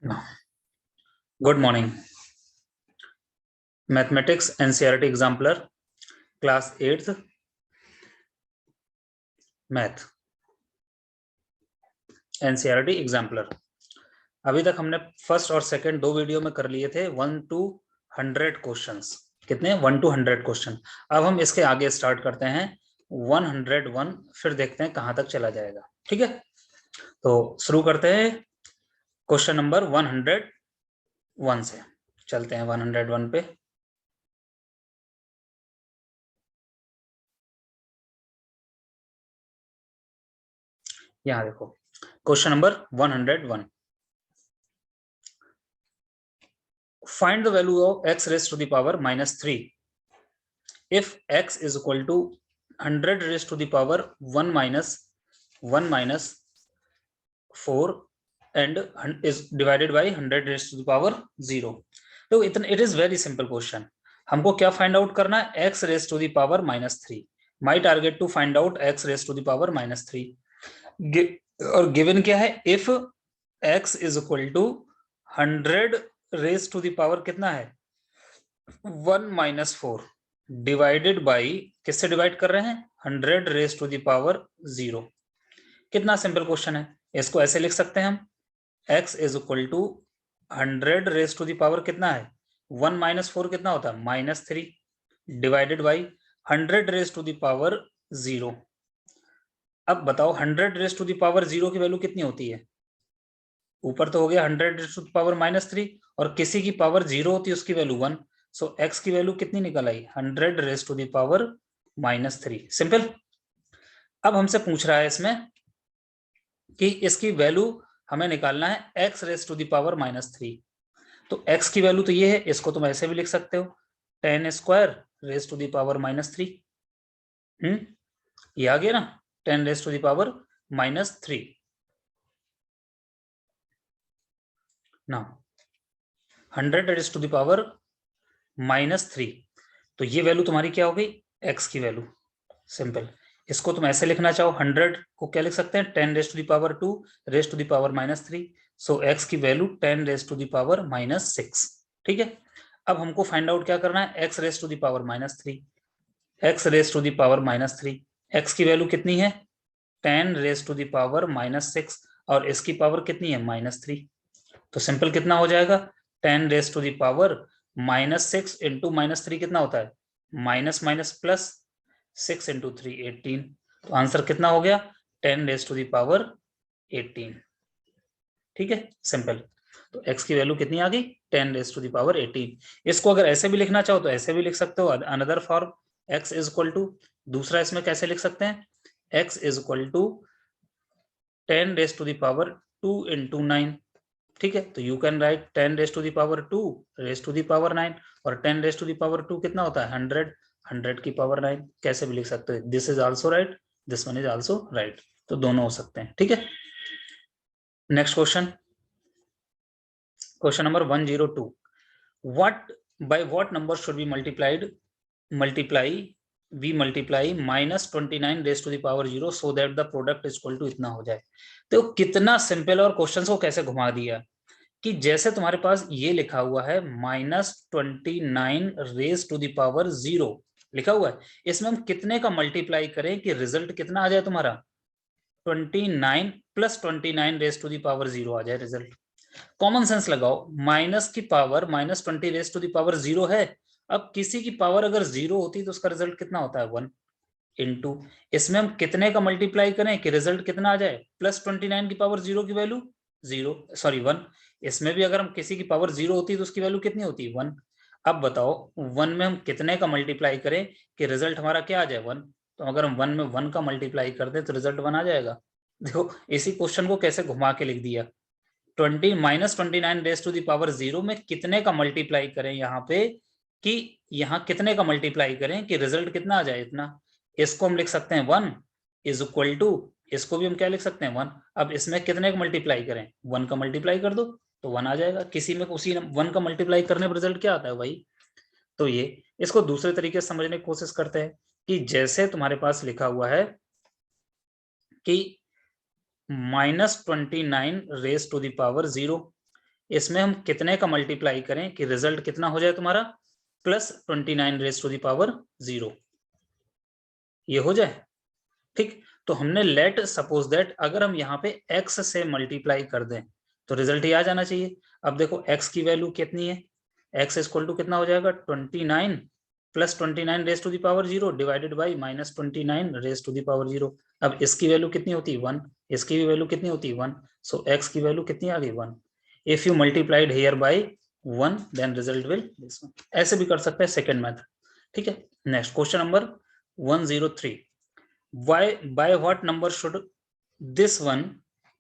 Good morning. Mathematics NCERT Exemplar, Class 8th, Math, NCERT Exemplar. अभी तक हमने first और सेकंड दो वीडियो में कर लिए थे 1 to 100 क्वेश्चंस. कितने? 1 to 100 क्वेश्चन. अब हम इसके आगे स्टार्ट करते हैं 101, फिर देखते हैं कहां तक चला जाएगा. ठीक है, तो शुरू करते हैं क्वेश्चन नंबर 101 से. चलते हैं 101 पे. यहां देखो question number 101. Find the value of x raised to the power minus 3 if x is equal to 100 raised to the power 1 minus 4 and is divided by 100 raised to the power 0. तो इतना, it is very simple question. हमको क्या find out करना है? x raised to the power minus 3. My target to find out x raised to the power minus 3. और given क्या है? if x is equal to 100 raise to the power कितना है? 1 minus 4 divided by, किससे divide कर रहे हैं? 100 raise to the power 0. कितना सिंपल क्वेश्चन है. इसको ऐसे लिख सकते हैं हम, x is equal to 100 raise to the power कितना है? 1 minus 4 कितना होता है? -3 divided by 100 raise to the power 0. अब बताओ 100 रेज टू द पावर 0 की वैल्यू कितनी होती है? ऊपर तो हो गया 100 रेज टू द पावर -3, और किसी की पावर 0 होती है उसकी वैल्यू 1. सो x की वैल्यू कितनी निकल आई? 100 raise to the power -3. Simple. अब हमसे पूछ रहा है इसमें कि इसकी वैल्यू हमें निकालना है x raise to the power -3. तो x की वैल्यू तो ये है, इसको तुम ऐसे भी लिख सकते हो 10 square raise to the power -3. ये आ गया ना, 10 raise to the power -3. Now 100 raise to the power -3, तो ये वैल्यू तुम्हारी क्या हो गई? x की वैल्यू. सिंपल. इसको तुम ऐसे लिखना चाहो, 100 को क्या लिख सकते हैं? 10 raise to the power 2 raise to the power -3. So x की value 10 raise to the power -6. ठीक है. अब हमको फाइंड आउट क्या करना है? x raise to the power -3. x raise to the power -3, x की वैल्यू कितनी है? 10 रेज टू द पावर -6, और इसकी पावर कितनी है? -3. तो सिंपल कितना हो जाएगा? 10 raise to the power -6 into -3 कितना होता है? Minus minus plus 6 into 3 18. तो आंसर कितना हो गया? 10 रेज टू द पावर 18. ठीक है, सिंपल. तो x की वैल्यू कितनी आ गई? 10 रेज टू द पावर 18. इसको अगर ऐसे भी लिखना चाहो तो ऐसे भी लिख सकते हो, another form x is equal to, दूसरा इसमें कैसे लिख सकते हैं? x is equal to 10 raise to the power 2 into 9. ठीक है, तो you can write 10 raise to the power 2 raise to the power 9, और 10 रेज टू द पावर 2 कितना होता है? 100 की पावर 9. कैसे भी लिख सकते हो. This is also right, this one is also right. तो दोनों हो सकते हैं. ठीक है. Next question, question number 102. What by what number should be multiply -29 raise to the power 0 so that the product is equal to इतना हो जाए. तो कितना सिंपल, और क्वेश्चन को कैसे घुमा दिया कि जैसे तुम्हारे पास ये लिखा हुआ है -29 रेज टू द पावर 0 लिखा हुआ है, इसमें हम कितने का मल्टीप्लाई करें कि रिजल्ट कितना आ जाए तुम्हारा? 29 plus 29 raise to the power 0 आ जाए रिजल्ट. कॉमन सेंस लगाओ, माइनस की power -20 raise to the power 0 है. अब किसी की पावर अगर 0 होती तो उसका रिजल्ट कितना होता है? 1 इंटू, इसमें हम कितने का मल्टीप्लाई करें कि रिजल्ट कितना आ जाए? +29 की पावर 0 की वैल्यू 1. इसमें भी अगर हम किसी की पावर 0 होती तो उसकी वैल्यू कितनी होती? 1. अब बताओ 1 में हम कितने का मल्टीप्लाई करें कि रिजल्ट हमारा क्या आ जाए? 1. तो अगर हम 1 में 1 का मल्टीप्लाई कर दें तो रिजल्ट 1 आ जाएगा. देखो इसी क्वेश्चन को कैसे घुमा के लिख दिया. -29 रेज टू द पावर 0 में कितने का मल्टीप्लाई करें यहाँ पे, कि यहाँ कितने का मल्टीप्लाई करें कि रिजल्ट कितना आ जाए? इतना. इसको हम लिख सकते हैं 1 इज इक्वल टू, इसको भी हम क्या लिख सकते हैं? 1. अब इसमें कितने का मल्टीप्लाई करें? 1 का मल्टीप्लाई कर दो तो 1 आ जाएगा. किसी में उसी 1 का मल्टीप्लाई करने पर रिजल्ट क्या आता है भाई? तो ये, इसको दूसरे तरीके से समझने की कोशिश करते हैं कि जैसे तुम्हारे पास लिखा हुआ है कि -29 रेज टू द पावर 0, इसमें हम कितने का मल्टीप्लाई करें कि रिजल्ट कितना हो जाए तुम्हारा +29 रेज़ टू द पावर 0, ये हो जाए। ठीक, तो हमने लेट सपोज दैट अगर हम यहाँ पे x से मल्टीप्लाई कर दें तो रिजल्ट ये आ जाना चाहिए। अब देखो x की वैल्यू कितनी है, x इक्वल टू कितना हो जाएगा 29 + 29 raise to the power 0 divided by -29 raise to the power 0। अब इसकी वैल्यू कितनी होती है 1, इसकी भी वैल्यू कितनी होती है 1, सो x की वैल्यू कितनी आ गई 1। If you multiplied here by 1 then result will this one. ऐसे भी कर सकते हैं सेकंड मेथड। ठीक है, next question number 103, by what number should this one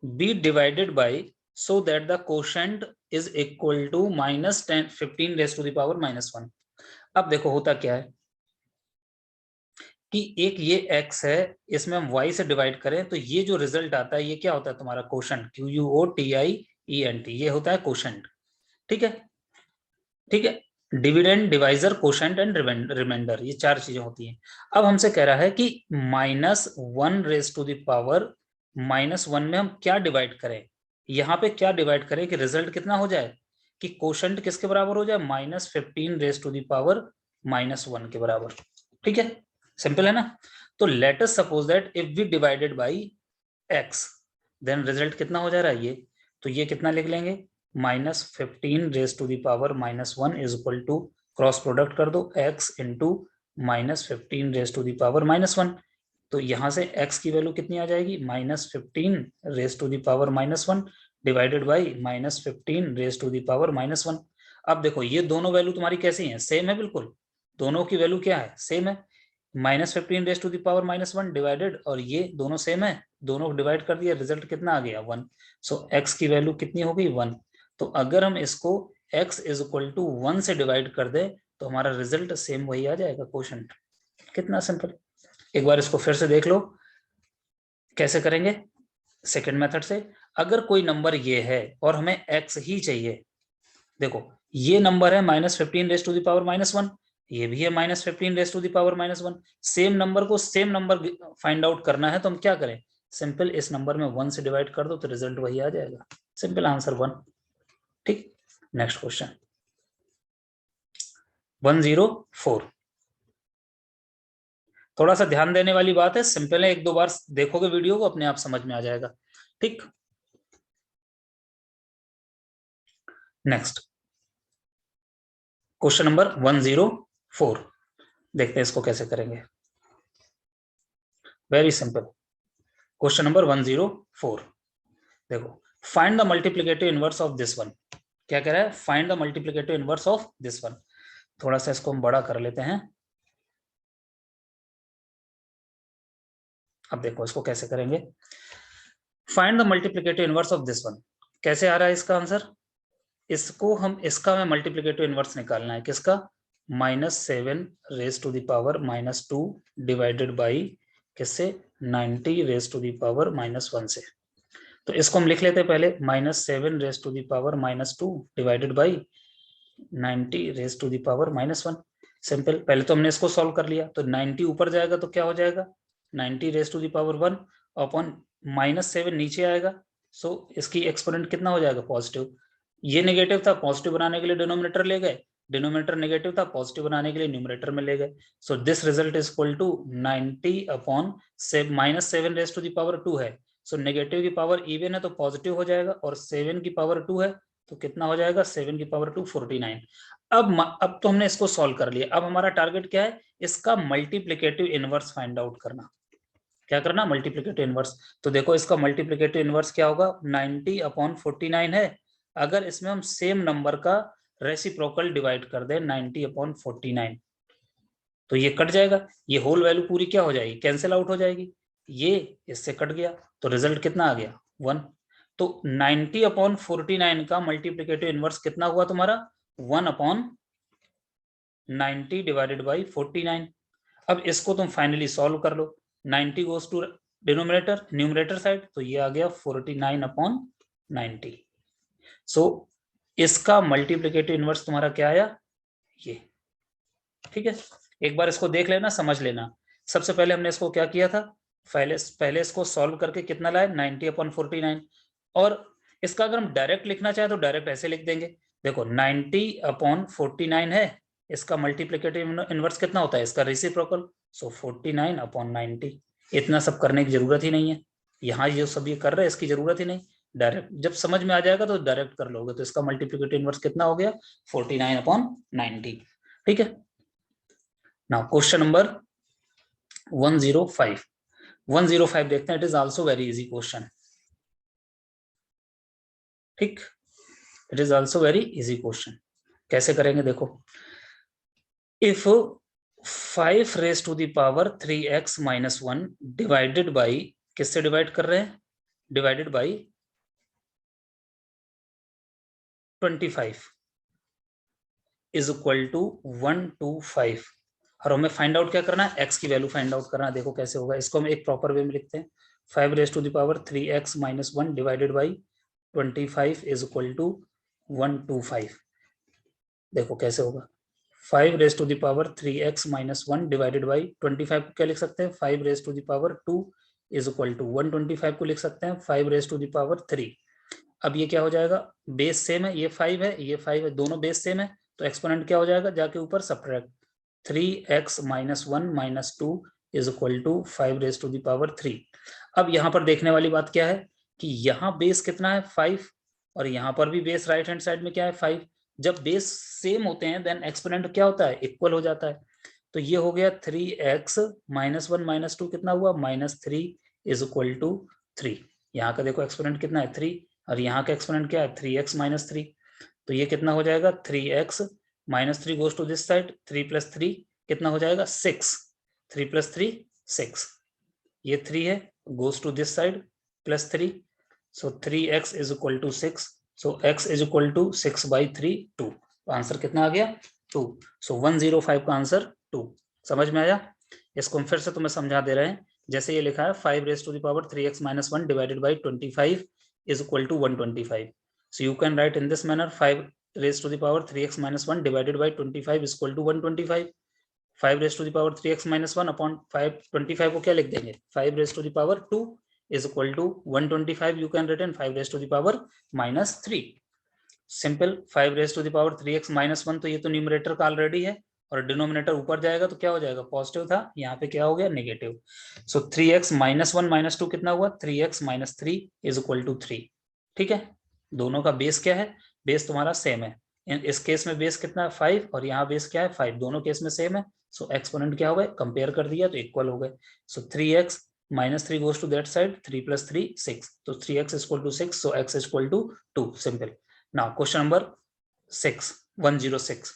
be divided by so that the quotient is equal to -15 raised to the power -1। अब देखो होता क्या है कि एक ये x है, इसमें हम y से डिवाइड करें तो ये जो रिजल्ट आता है ये क्या होता है तुम्हारा क्वोशंट, QUOTIENT, ये होता है क्वोशंट। ठीक है, ठीक है, dividend, divisor, quotient and remainder, ये चार चीजें होती हैं। अब हमसे कह रहा है कि -1 रेज़ टू द पावर -1 में हम क्या डिवाइड करें, यहाँ पे क्या डिवाइड करें कि रिजल्ट कितना हो जाए कि क्वोशंट किसके बराबर हो जाए -15 रेज़ टू द पावर -1 के बराबर। ठीक है, सिंपल है ना। तो let us suppose that if we divided by x then result कितना हो जा रहा है ये, तो ये कितना लिख लेंगे -15 raise to the power -1 is equal to, cross product कर दो x into -15 raise to the power -1, तो यहाँ से x की वैल्यू कितनी आ जाएगी -15 raise to the power -1 divided by -15 raise to the power -1। अब देखो ये दोनों वैल्यू तुम्हारी कैसी हैं, सेम है, बिल्कुल दोनों की वैल्यू क्या है, सेम है, -15 raise to the power -1 divided, और ये दोनों सेम है, दोनों डिवाइड कर दिया, रिजल्ट कितना आ गया 1। सो x की वैल्यू कितनी हो गई 1। तो अगर हम इसको x इज इक्वल टू 1 से डिवाइड कर दे तो हमारा रिजल्ट सेम वही आ जाएगा, क्वोशंट। कितना सिंपल। एक बार इसको फिर से देख लो कैसे करेंगे, सेकंड मेथड से। अगर कोई नंबर ये है और हमें x ही चाहिए, देखो ये नंबर है -15 रेज़ टू द पावर -1, ये भी है -15 raise to the power -1, same number को सेम नंबर फाइंड आउट करना है तो हम क्या करें, सिंपल इस नंबर में 1 से डिवाइड कर दो तो रिजल्ट वही आ जाएगा, सिंपल आंसर 1। ठीक, नेक्स्ट क्वेश्चन 104, थोड़ा सा ध्यान देने वाली बात है, सिंपल है, एक दो बार देखोगे वीडियो को अपने आप समझ में आ जाएगा। ठीक, नेक्स्ट क्वेश्चन नंबर 104, देखते हैं इसको कैसे करेंगे। वेरी सिंपल, क्वेश्चन नंबर 104, देखो find the multiplicative inverse of this one. क्या कह रहा है, find the multiplicative inverse of this one. थोड़ा सा इसको हम बड़ा कर लेते हैं। अब देखो इसको कैसे करेंगे, find the multiplicative inverse of this one. कैसे आ रहा है इसका आंसर, इसको हम, इसका हमें मल्टीप्लिकेटिव इनवर्स निकालना है, किसका, -7 raise to the power -2 divided by किससे 90 रेज़ टू द पावर -1 से। तो इसको हम लिख लेते हैं पहले, -7 raise to the power -2 divided by 90 raise to the power -1। Simple, पहले तो हमने इसको सॉल्व कर लिया, तो 90 ऊपर जाएगा तो क्या हो जाएगा 90 raise to the power 1 upon -7 नीचे आएगा, सो इसकी एक्सपोनेंट कितना हो जाएगा पॉजिटिव। ये नेगेटिव था, पॉजिटिव बनाने के लिए डिनोमिनेटर ले गए, डिनोमिनेटर नेगेटिव था, पॉजिटिव बनाने के लिए न्यूमरेटर में ले गए। So this result is equal to 90 upon -7 raise to the power 2 है, सो नेगेटिव की पावर इवन है तो पॉजिटिव हो जाएगा, और 7 की पावर 2 है तो कितना हो जाएगा 7 की पावर 2 49। अब तो हमने इसको सॉल्व कर लिया, अब हमारा टारगेट क्या है, इसका मल्टीप्लिकेटिव इनवर्स फाइंड आउट करना। क्या करना, मल्टीप्लिकेटिव इनवर्स। तो देखो इसका मल्टीप्लिकेटिव इनवर्स क्या होगा, 90 अपॉन 49 है, अगर इसमें हम सेम नंबर का रेसिप्रोकल डिवाइड कर दें 90 अपॉन 49 तो ये कट जाएगा, ये होल वैल्यू पूरी क्या हो जाएगी, कैंसिल आउट हो जाएगी, ये इससे कट गया तो रिजल्ट कितना आ गया 1। तो 90 अपॉन 49 का मल्टीप्लिकेटिव इनवर्स कितना हुआ तुम्हारा 1 अपॉन 90 डिवाइडेड बाई 49। अब इसको तुम फाइनली सॉल्व कर लो, 90 goes to denominator, numerator side, तो ये आ गया 49 अपॉन 90। सो इसका मल्टीप्लिकेटिव इनवर्स तुम्हारा क्या आया, ये। ठीक है, एक बार इसको देख लेना, समझ लेना। सबसे पहले हमने इसको क्या किया था, पहले इसको सॉल्व करके कितना लाए 90 अपॉन 49, और इसका अगर हम डायरेक्ट लिखना चाहें तो डायरेक्ट ऐसे लिख देंगे, देखो 90/49 है, इसका मल्टीप्लिकेटिव इनवर्स कितना होता है, इसका रेसिप्रोकल, सो 49/90। इतना सब करने की जरूरत ही नहीं है, यहाँ जो सब ये कर रहे हैं इसकी जरूरत ही नहीं, डायरेक्ट जब समझ में आ जाएगा तो डायरेक्ट कर लोगे, तो इसका मल्टीप्लिकेटिव इनवर्स कितना हो गया, 49/90। ठीक है, नाउ क्वेश्चन नंबर 105 देखते हैं, it is also very easy question. ठीक, it is also very easy question. कैसे करेंगे देखो, if 5 raise to the power 3x minus 1 divided by, किससे डिवाइड कर रहे हैं, divided by 25 is equal to 125, और हमें फाइंड आउट क्या करना है, x की वैल्यू फाइंड आउट करना है। देखो कैसे होगा, इसको हम एक प्रॉपर वे में लिखते हैं, 5 raise to the power 3x minus 1 divided by 25 is equal to 125। देखो कैसे होगा, 5 raise to the power 3x minus 1 divided by 25 को क्या लिख सकते हैं, 5 raise to the power 2 is equal to 125 को लिख सकते हैं 5 रेज टू द पावर 3। अब ये क्या हो जाएगा, बेस सेम है, ये 5 है, ये 5 है, दोनों बेस सेम है, तो एक्सपोनेंट क्या हो जाएगा, जाके ऊपर subtract 3x minus 1 minus 2 is equal to 5 raise to the power 3। अब यहाँ पर देखने वाली बात क्या है कि यहाँ बेस कितना है 5, और यहाँ पर भी बेस राइट हैंड साइड में क्या है 5। जब बेस सेम होते हैं देन एक्सपोनेंट क्या होता है, इक्वल हो जाता है। तो ये हो गया 3x माइनस 1 माइनस 2 कितना हुआ, -3 इज इक्वल टू 3। यहाँ का देखो एक्सपोनेंट कितना है 3, और यहाँ का एक्सपोनेंट क्या है 3x माइनस 3, तो ये कितना हो जाएगा 3x minus 3 goes to this side, 3 plus 3 कितना हो जाएगा 6, 3 प्लस 3 6, ये 3 है goes to this side plus 3, so 3x is equal to 6, so x is equal to 6/3 2। तो आंसर कितना आ गया 2, सो 105 का आंसर 2। समझ में आया, इसको हम फिर से तुम्हें समझा दे रहे हैं। जैसे ये लिखा है 5 raise to the power 3x minus 1 divided by 25 is equal to 125, so you can write in this manner 5 raised to the power 3x minus 1 divided by 25 is equal to 125। 5 raised to the power 3x minus 1 upon 525 को क्या लिख देंगे, 5 raised to the power 2 is equal to 125, you can written 5 raised to the power minus 3। Simple, 5 raised to the power 3x minus 1, तो ये तो numerator का already है, और डिनोमिनेटर ऊपर जाएगा तो क्या हो जाएगा, पॉजिटिव था, यहाँ पे क्या हो गया नेगेटिव। सो 3x माइनस 1 माइनस 2 कितना हुआ, 3x minus 3 is equal to 3। ठीक है, दोनों का बेस क्या है, बेस तुम्हारा सेम है, इस केस में बेस कितना है 5, और यहाँ बेस क्या है 5, दोनों केस में सेम है, सो एक्सपोनेंट क्या हो गए, कंपेयर कर दिया तो इक्वल हो गए। So 3x minus 3 goes to that side, 3 plus 3 6, तो 3x is equal to 6, so x is equal to 2। Simple. Now question number 106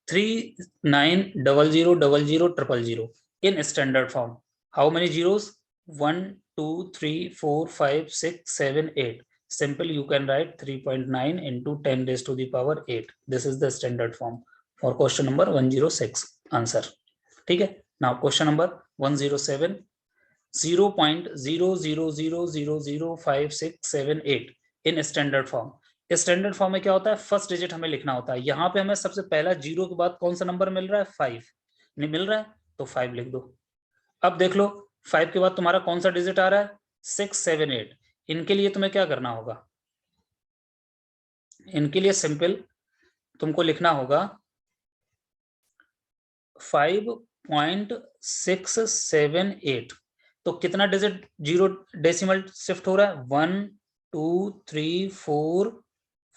39000000 in standard form, how many zeros, 1 2 3 4 5 6 7 8। Simple, you can write 3.9 into 10 raised to the power 8। This is the standard form for question number 106 answer। ठीक है, now question number 107 0.0000005678 in standard form। Standard form में क्या होता है, first digit हमें लिखना होता है, यहाँ पे हमें सबसे पहला जीरो के बाद कौन सा नंबर मिल रहा है 5, नहीं मिल रहा है तो 5 लिख दो। अब देख लो 5 के बाद तुम्हारा कौन सा डिजिट आ रहा है 6 7 8, इनके लिए तुम्हें क्या करना होगा, इनके लिए सिंपल तुमको लिखना होगा 5.678। तो कितना डिजिट जीरो डेसिमल शिफ्ट हो रहा है, 1 2 3 4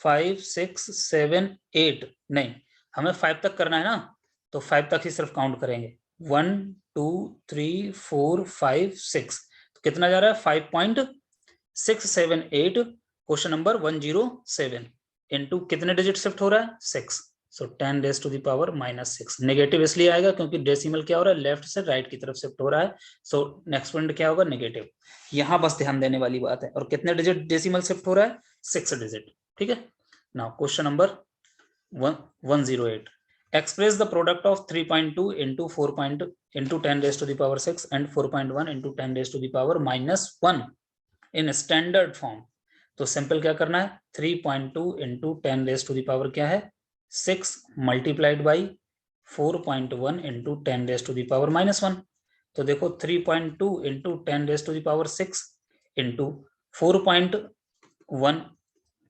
5 6 7 8, नहीं हमें 5 तक करना है ना, तो 5 तक ही सिर्फ काउंट करेंगे, 1 2 3 4 5 6, तो कितना जा रहा है 5.678। क्वेश्चन नंबर 107 इनटू कितने डिजिट शिफ्ट हो रहा है 6, so 10 raise to the power -6। Negative इसलिए आएगा क्योंकि डेसिमल क्या हो रहा है लेफ्ट से राइट की तरफ शिफ्ट हो रहा है, सो नेक्स्ट पॉइंट क्या होगा नेगेटिव। यहां बस ध्यान देने वाली बात है, और कितने डिजिट डेसिमल शिफ्ट हो रहा है 6 डिजिट। ठीक है, now question number 108 express the product of 3.2 into 4 into 10 raised to the power 6 and 4.1 into 10 raised to the power -1 in standard form. तो सिंपल क्या करना है 3.2 into 10 raised to the power क्या है 6 multiplied by 4.1 into 10 raised to the power -1। तो देखो 3.2 into 10 raised to the power 6 into 4.1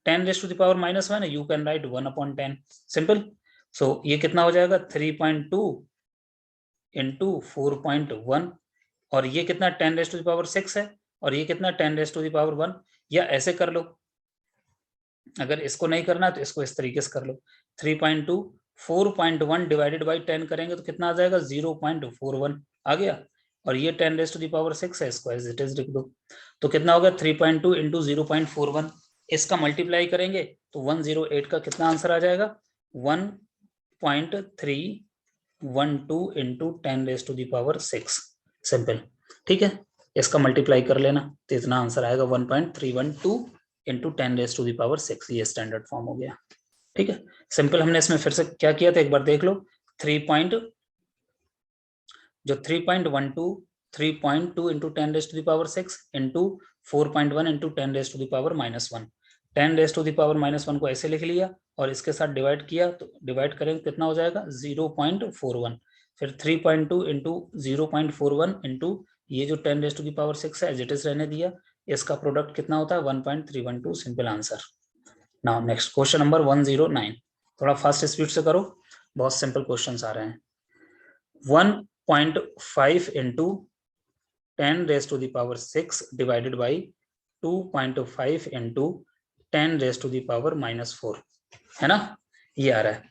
10 raise to the power -1, you can write 1/10, simple. So ये कितना हो जाएगा 3.2 इंटू 4.1, और ये कितना 10 रेज टू द पावर 6 है, और ये कितना 10 रेज टू द पावर 1। या ऐसे कर लो, अगर इसको नहीं करना तो इसको इस तरीके से कर लो, 3.2 4.1 डिवाइडेड बाई 10 करेंगे तो कितना आ जाएगा 0.41 आ गया, और ये 10 रेज टू द पावर 6 है, इसको एज इट इज लिख दो। तो कितना होगा 3.2 इंटू 0.41, इसका मल्टीप्लाई करेंगे तो 108 का कितना आंसर आ जाएगा 1.312 into 10 raise to the power 6, simple. ठीक है, इसका मल्टीप्लाई कर लेना तो इतना आंसर आएगा 1.312 into 10 raise to the power 6, ये स्टैंडर्ड फॉर्म हो गया। ठीक है, सिंपल। हमने इसमें फिर से क्या किया था एक बार देख लो, 3.12 into 10 raise to the power 6 into 4.1 into 10 raise to the power -1, 10 raise to the power -1 को ऐसे लिख लिया और इसके साथ डिवाइड किया, तो डिवाइड करेंगे कितना हो जाएगा 0.41, फिर 3.2 इंटू 0.41 इंटू ये जो 10 रेज टू द पावर 6 है एज इट इज रहने दिया, इसका प्रोडक्ट कितना होता है 1.312, simple answer. Now next question number 109, थोड़ा फास्ट स्पीड से करो, बहुत सिंपल क्वेश्चंस आ रहे हैं। 1.5 into 10 raise to the power 6 divided by 2.5 into 10 raise to the power -4, है ना, ये आ रहा है।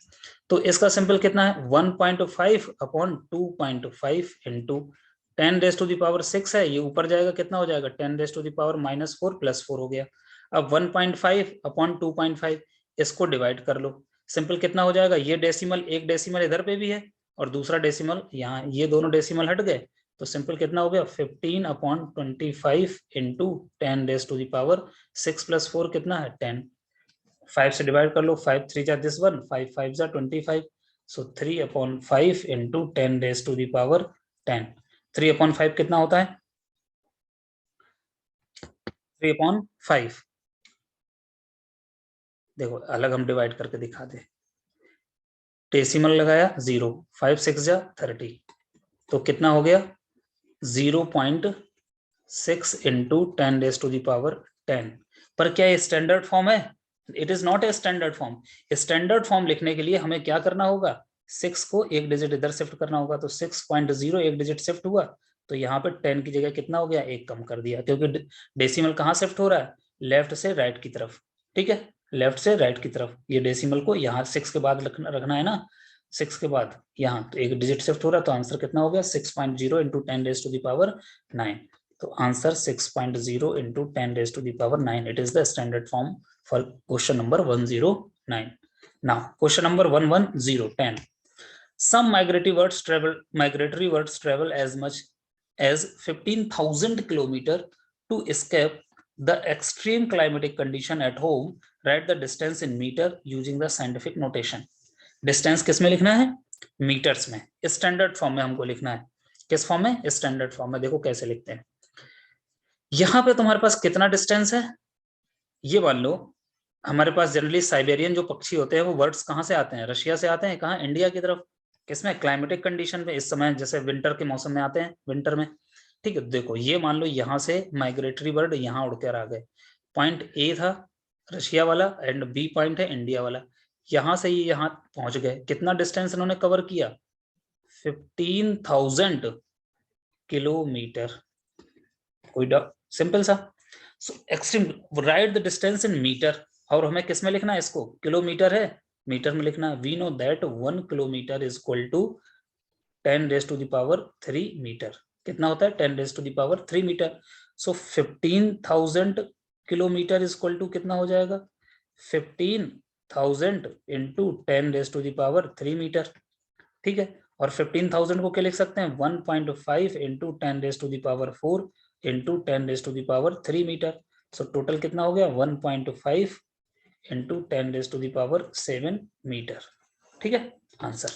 तो इसका सिंपल कितना है 1.5 upon 2.5 into 10 raise to the power 6 है, ये ऊपर जाएगा कितना हो जाएगा 10 raise to the power -4 plus 4 हो गया। अब 1.5 अपॉन 2.5 इसको डिवाइड कर लो, सिंपल कितना हो जाएगा, ये डेसिमल एक डेसिमल इधर पे भी है और दूसरा डेसिमल यहाँ, ये दोनों डेसिमल हट गए, तो सिंपल कितना हो गया 15/25 into 10 raise to the power 6 plus 4 कितना है 10, 5 से डिवाइड कर लो, 5 3 जा दिस 1, 5 5 जा 25, so 3/5 into 10 raise to the power 10, 3/5 कितना होता है 3/5, देखो अलग हम डिवाइड करके दिखा दे, डेसिमल लगाया 0, 5 6 जा 30, तो कितना हो गया 0.6 into 10 raise to the power 10। पर क्या ये स्टैंडर्ड फॉर्म है, it is not a standard form. Standard form लिखने के लिए हमें क्या करना होगा, 6 को एक डिजिट इधर शिफ्ट करना होगा, तो 6.0 एक डिजिट शिफ्ट हुआ, तो यहाँ पे 10 की जगह कितना हो गया एक कम कर दिया, क्योंकि डेसिमल कहाँ शिफ्ट हो रहा है लेफ्ट से राइट की तरफ। ठीक है, लेफ्ट से राइट की तरफ, ये डेसिमल को यहाँ 6 के बाद रखना है ना, 6 के बाद यहाँ तो एक डिजिट शिफ्ट हो रहा है, तो आंसर कितना हो गया 6.0 into 10 raise to the power 9, तो answer 6.0 into 10 raise to the power 9, it is the standard form for question number 109। Now question number 110, some migratory birds travel as much as 15,000 kilometer to escape the extreme climatic condition at home. Write the distance in meter using the scientific notation. Distance किस में लिखना है metres में, standard form में हमको लिखना है, किस फॉर्म में स्टैंडर्ड फॉर्म में। देखो कैसे लिखते हैं, यहाँ पे तुम्हारे पास कितना डिस्टेंस है, ये मान लो हमारे पास जनरली साइबेरियन जो पक्षी होते हैं वो बर्ड्स कहाँ से आते हैं, रशिया से आते हैं, कहाँ इंडिया की तरफ, किसमें क्लाइमेटिक कंडीशन में, इस समय जैसे विंटर के मौसम में आते हैं विंटर में। ठीक है, देखो ये मान लो यहाँ से माइग्रेटरी बर्ड यहाँ उड़कर आ गए, पॉइंट ए था रशिया वाला एंड बी पॉइंट है इंडिया वाला, यहाँ से ये यहाँ पहुंच गए, कितना डिस्टेंस इन्होंने कवर किया 15,000 किलोमीटर, कोई सिंपल सा। So extreme right the distance in metre, और हमें किस में लिखना है इसको, किलोमीटर है मीटर में लिखना। We know that 1 kilometre is equal to 10 raise to the power 3 metre, कितना होता है 10 raise to the power 3 metre. So 15,000 kilometre is equal to कितना हो जाएगा 15,000 into 10 raise to the power 3 metre. ठीक है, और 15,000 को क्या लिख सकते हैं 1.5 into 10 raise to the power 4 into 10 raise to the power 3 metre. So total कितना हो गया 1.5 into 10 raise to the power 7 metre. ठीक है आंसर।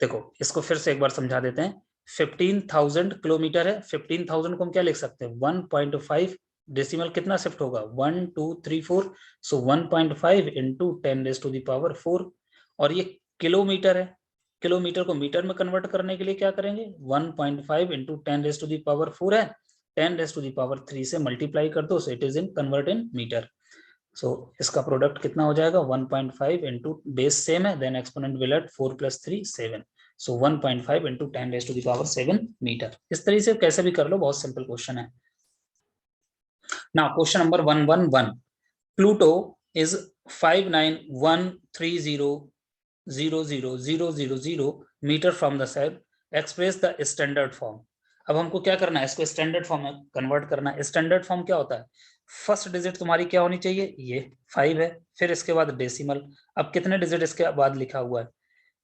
देखो इसको फिर से एक बार समझा देते हैं, 15,000 किलोमीटर है, 15,000 को हम क्या लिख सकते हैं 1.5, डेसिमल कितना शिफ्ट होगा 1 2 3 4, so 1.5 into 10 raise to the power 4, और ये किलोमीटर है, किलोमीटर को मीटर में कन्वर्ट करने के लिए क्या करेंगे 1.5 into 10 raise to the power 4 है, 10 रेज टू द पावर 3 से मल्टीप्लाई कर दो, so it is in convert in meter. So इसका प्रोडक्ट कितना हो जाएगा 1.5 इंटू बेस सेम है, देन एक्सपोनेंट विल एट 4 + 3 7, सो 1.5 इंटू 10⁻⁷ मीटर। इस तरीके से कैसे भी कर लो, बहुत सिंपल क्वेश्चन है। Now question number 111, Pluto is 5913000000 meter from the sun, express the standard form. अब हमको क्या करना है, इसको स्टैंडर्ड फॉर्म में कन्वर्ट करना है। स्टैंडर्ड फॉर्म क्या होता है, फर्स्ट डिजिट तुम्हारी क्या होनी चाहिए, ये 5 है, फिर इसके बाद डेसिमल। अब कितने डिजिट इसके बाद लिखा हुआ है,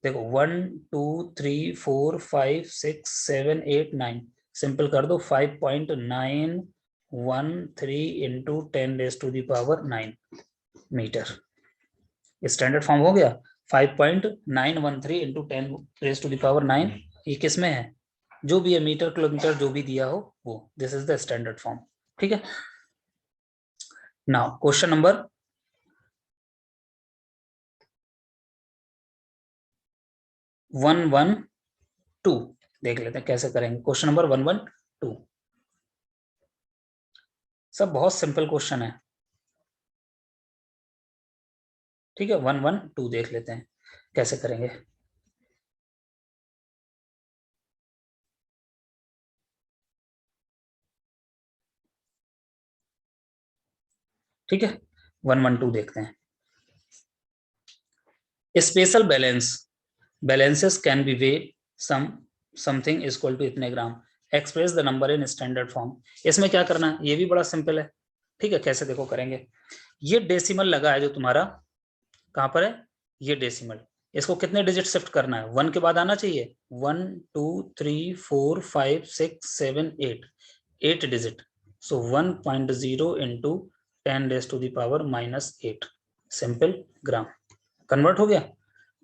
देखो 1 2 3 4 5 6 7 8 9, सिंपल कर दो 5.913 इंटू 10⁻⁹ मीटर। स्टैंडर्ड फॉर्म हो गया 5.913 इंटू 10⁻⁹, ये किस में है, जो भी है मीटर किलोमीटर जो भी दिया हो वो, this is the standard form. ठीक है, नाउ क्वेश्चन नंबर 112 देख लेते हैं कैसे करेंगे। क्वेश्चन नंबर 112, सब बहुत सिंपल क्वेश्चन है। ठीक है, 112 देख लेते हैं कैसे करेंगे। ठीक है, 112 देखते हैं। Special balances can be weighed, something is equal to इतने gram, express the number in standard form. इसमें क्या करना है, ये भी बड़ा सिंपल है। ठीक है, कैसे देखो करेंगे, ये डेसिमल लगा है जो तुम्हारा, कहां पर है, ये डेसिमल, इसको कितने डिजिट शिफ्ट करना है, 1 के बाद आना चाहिए, 1 2 3 4 5 6 7 8, 8 डिजिट, सो 1.0 इंटू 10⁻⁻8 सिंपल ग्राम, कन्वर्ट हो गया।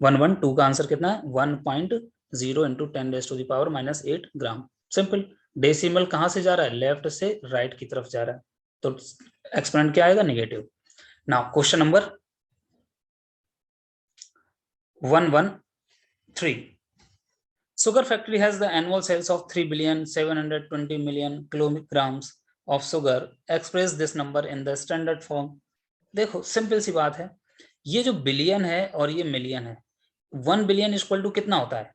112 का आंसर कितना है, 1.0 इंटू 10⁻⁻8 ग्राम, सिंपल। डेसिमल कहां से जा रहा है, लेफ्ट से राइट की तरफ जा रहा है, तो एक्सपोनेंट क्या आएगा, negative. Now question number 113, sugar factory has the annual sales of 3,720,000,000 kilograms of sugar, express this number in the standard form। देखो सिंपल सी बात है, ये जो बिलियन है और ये मिलियन है, 1 बिलियन इक्वल टू कितना होता है,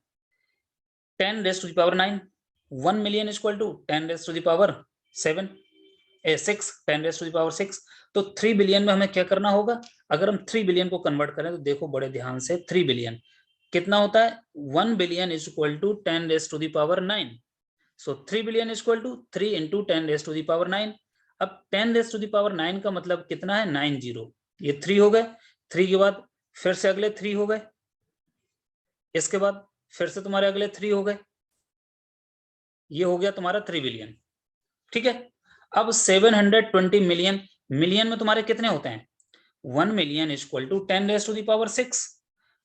10⁻⁹। 1 मिलियन इक्वल टू 10⁻⁷ 6, 10⁻⁶। तो 3 बिलियन में हमें क्या करना होगा, अगर हम 3 बिलियन को कन्वर्ट करें तो देखो बड़े ध्यान से, 3 बिलियन कितना होता है, 1 billion is equal to 10⁻⁹। So 3 billion is equal to 3 into 10⁻⁹। अब 10⁻⁹ का मतलब कितना है, 90, ये 3 हो गए, 3 के बाद फिर से अगले 3 हो गए, इसके बाद फिर से तुम्हारे अगले 3 हो गए, ये हो गया तुम्हारा 3 बिलियन। ठीक है, अब 720 मिलियन, मिलियन में तुम्हारे कितने होते हैं, 1 मिलियन इज इक्वल टू 10⁻⁶,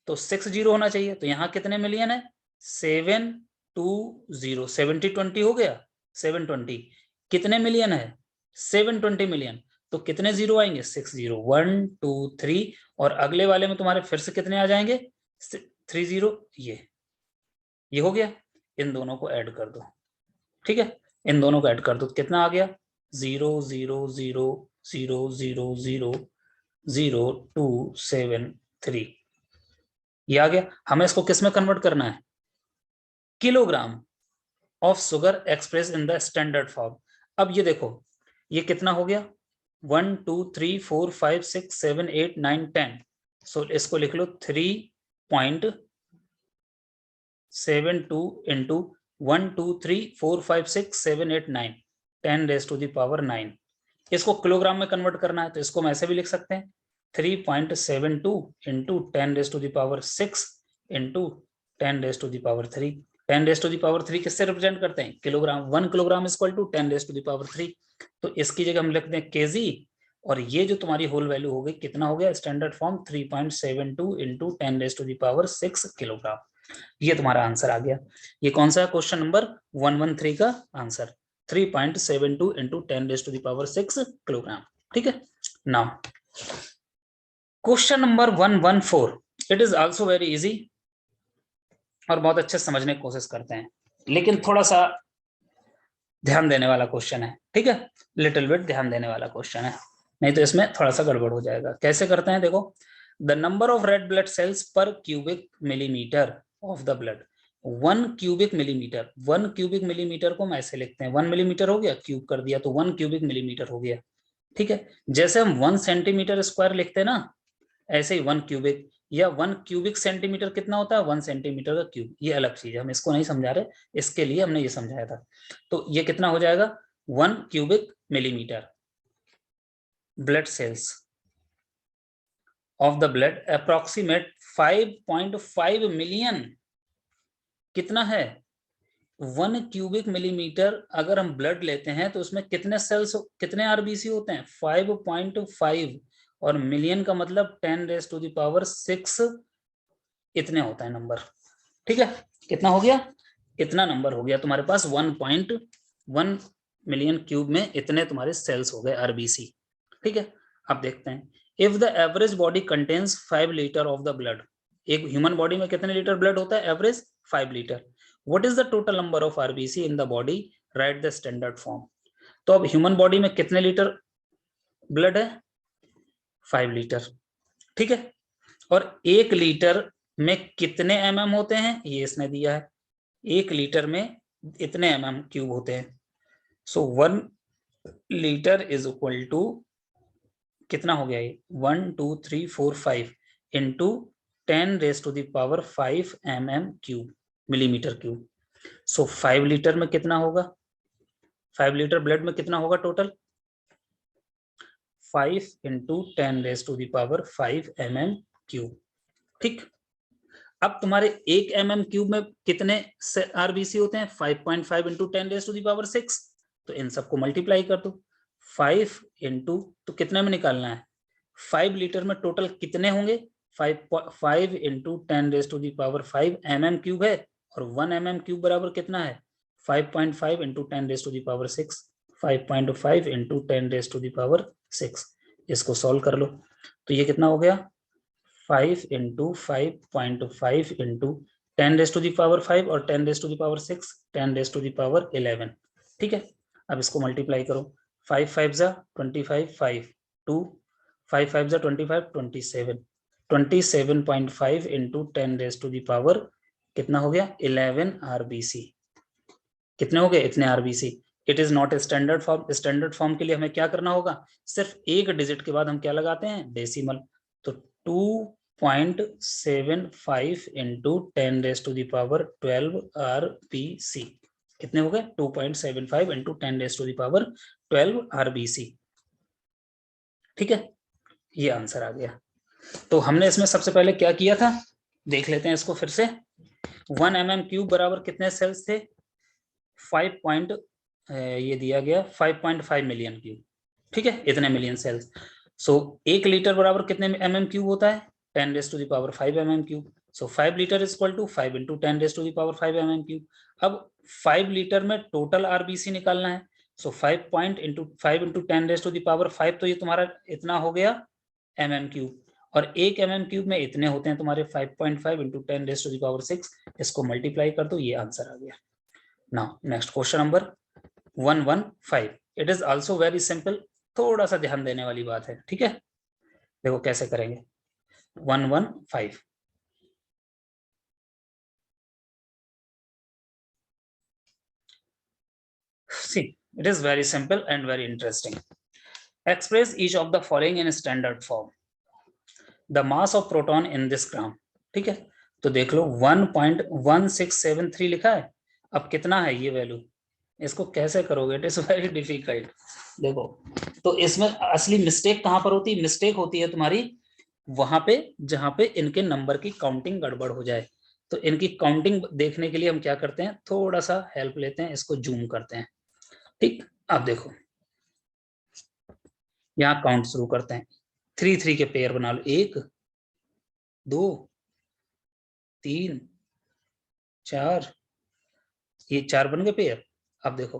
तो 6 जीरो होना चाहिए, तो यहाँ कितने मिलियन है, 720, 70 हो गया, 720 कितने मिलियन है, 720 मिलियन, तो कितने जीरो आएंगे, 6 जीरो, 1 2 3, और अगले वाले में तुम्हारे फिर से कितने आ जाएंगे, 3 जीरो, ये हो गया, इन दोनों को ऐड कर दो। ठीक है, इन दोनों को ऐड कर दो, कितना आ गया, 0 0 0 0 0 0 0 2 7 3, ये आ गया। हमें इसको किस में कन्वर्ट करना है, kilogram of sugar express in the standard form. अब ये देखो, ये कितना हो गया, 1 2 3 4 5 6 7 8 9 10, सो इसको लिख लो 3.72 इंटू 1 2 3 4 5 6 7 8 9, 10⁻⁹। इसको किलोग्राम में कन्वर्ट करना है, तो इसको हम ऐसे भी लिख सकते हैं 3.72 इंटू 10⁻⁶ इंटू 10⁻⁵। 10⁻³ किससे रिप्रेजेंट करते हैं, किलोग्राम, 1 किलोग्राम इक्वल टू 10⁻⁵, तो इसकी जगह हम लिखते हैं केजी, और ये जो तुम्हारी होल वैल्यू हो गई, कितना हो गया, स्टैंडर्ड फॉर्म 3.72 इंटू 10⁻⁶ किलोग्राम। ये तुम्हारा आंसर आ गया। ये कौन सा है, क्वेश्चन नंबर 113 का आंसर 3.72 इंटू 10⁻⁶ किलोग्राम। ठीक है, now question number 114, it is also very easy और बहुत अच्छे समझने की कोशिश करते हैं, लेकिन थोड़ा सा ध्यान देने वाला क्वेश्चन है। ठीक है, लिटिल बिट ध्यान देने वाला क्वेश्चन है। नहीं तो इसमें थोड़ा सा गड़बड़ हो जाएगा। कैसे करते हैं देखो, the number of red blood cells per cubic millimeter of the blood, 1 cubic millimeter, 1 cubic millimeter को हम ऐसे लिखते हैं, 1 मिलीमीटर हो गया, क्यूब कर दिया तो 1 क्यूबिक मिलीमीटर हो गया। ठीक है, जैसे हम 1 सेंटीमीटर स्क्वायर लिखते हैं ना, ऐसे ही 1 क्यूबिक, या 1 क्यूबिक सेंटीमीटर कितना होता है, 1 सेंटीमीटर का क्यूब, ये अलग चीज है, हम इसको नहीं समझा रहे, इसके लिए हमने ये समझाया था। तो ये कितना हो जाएगा, 1 cubic millimetre blood cells of the blood approximate 5.5 million, कितना है 1 क्यूबिक मिलीमीटर, अगर हम ब्लड लेते हैं तो उसमें कितने सेल्स, कितने आरबीसी होते हैं, 5.5, और मिलियन का मतलब 10⁻⁶ इतने होता है नंबर। ठीक है, कितना हो गया, इतना नंबर हो गया तुम्हारे पास, 1.1 मिलियन क्यूब में इतने तुम्हारे सेल्स हो गए आरबीसी। ठीक है, अब देखते हैं, if the average body contains 5 litre of the blood, एक ह्यूमन बॉडी में कितने लीटर ब्लड होता है, average 5 litre. What is the total number of RBC in the body, right the standard form. तो अब ह्यूमन बॉडी में कितने litre blood है, 5 लीटर। ठीक है, और 1 लीटर में कितने होते हैं, ये इसने दिया है, 1 लीटर में इतने क्यूब होते हैं। सो 1 लीटर इज इक्वल टू कितना हो गया, ये 1 2 3 4 5 into 10⁻⁵ cube, millimetre cube. So 5 litre में कितना होगा, 5 लीटर ब्लड में कितना होगा टोटल, 5 इंटू 10⁻⁵ क्यूब। ठीक, अब तुम्हारे 1 क्यूब में कितने आरबीसी होते हैं, 5.5 इंटू 10⁻⁶, तो इन सबको मल्टीप्लाई कर दो, 5 इंटू, तो कितने में निकालना है, 5 लीटर में टोटल कितने होंगे, 5 इंटू 10⁻⁵ क्यूब है, और 1 क्यूब बराबर कितना है, 5.5 इंटू 10⁻⁶, 5.5 इंटू 10⁻⁶। इसको सॉल्व कर लो, तो ये कितना हो गया, 5 इंटू 5.5 इंटू 10⁻⁵ और 10⁻⁶, 10⁻11। ठीक है, अब इसको मल्टीप्लाई करो, 5 5 जा 25, 5 2, 5 5 जा 25, 27, 27.5 इंटू 10⁻, कितना हो गया, 11 आरबीसी। कितने हो गए, इतने RBC. It is not a standard form, standard form के लिए हमें क्या करना होगा, सिर्फ एक डिजिट के बाद हम क्या लगाते हैं, डेसिमल। तो 2.75 इंटू 10⁻12 आरबीसी, कितने हो गए, 2.75 इंटू 10⁻12 आरबीसी। ठीक है, ये आंसर आ गया। तो हमने इसमें सबसे पहले क्या किया था, देख लेते हैं इसको फिर से। 1 क्यूब बराबर कितने सेल्स थे, 5 ये दिया गया 5.5 मिलियन क्यूब। ठीक है, इतने मिलियन सेल्स। सो 1 लीटर बराबर कितने क्यूब होता है, 10⁻⁵ cube. So 5 litre is equal to 5 into 10⁻⁵ cube. अब 5 लीटर में टोटल आरबीसी निकालना है, सो 5 इंटू 10⁻⁵, तो ये तुम्हारा इतना हो गया क्यूब, और 1 क्यूब में इतने होते हैं तुम्हारे 5.5 इंटू 10⁻⁶। इसको मल्टीप्लाई कर दो, ये आंसर आ गया। Now next question number 115. It is also very simple, थोड़ा सा ध्यान देने वाली बात है। ठीक है, देखो कैसे करेंगे। 115, see, it is very simple and very interesting. Express each of the following in standard form. The mass of proton in this gram. ठीक है, तो देख लो 1.1673 लिखा है। अब कितना है ये वैल्यू, इसको कैसे करोगे, इट इज वेरी डिफिकल्ट। देखो, तो इसमें असली मिस्टेक कहां पर होती है, मिस्टेक होती है तुम्हारी वहां पे जहां पे इनके नंबर की काउंटिंग गड़बड़ हो जाए। तो इनकी काउंटिंग देखने के लिए हम क्या करते हैं, थोड़ा सा हेल्प लेते हैं, इसको जूम करते हैं। ठीक, अब देखो यहाँ काउंट शुरू करते हैं, 3 3 के पेयर बना लो, 1 2 3 4, ये 4 बन गए पेयर। अब देखो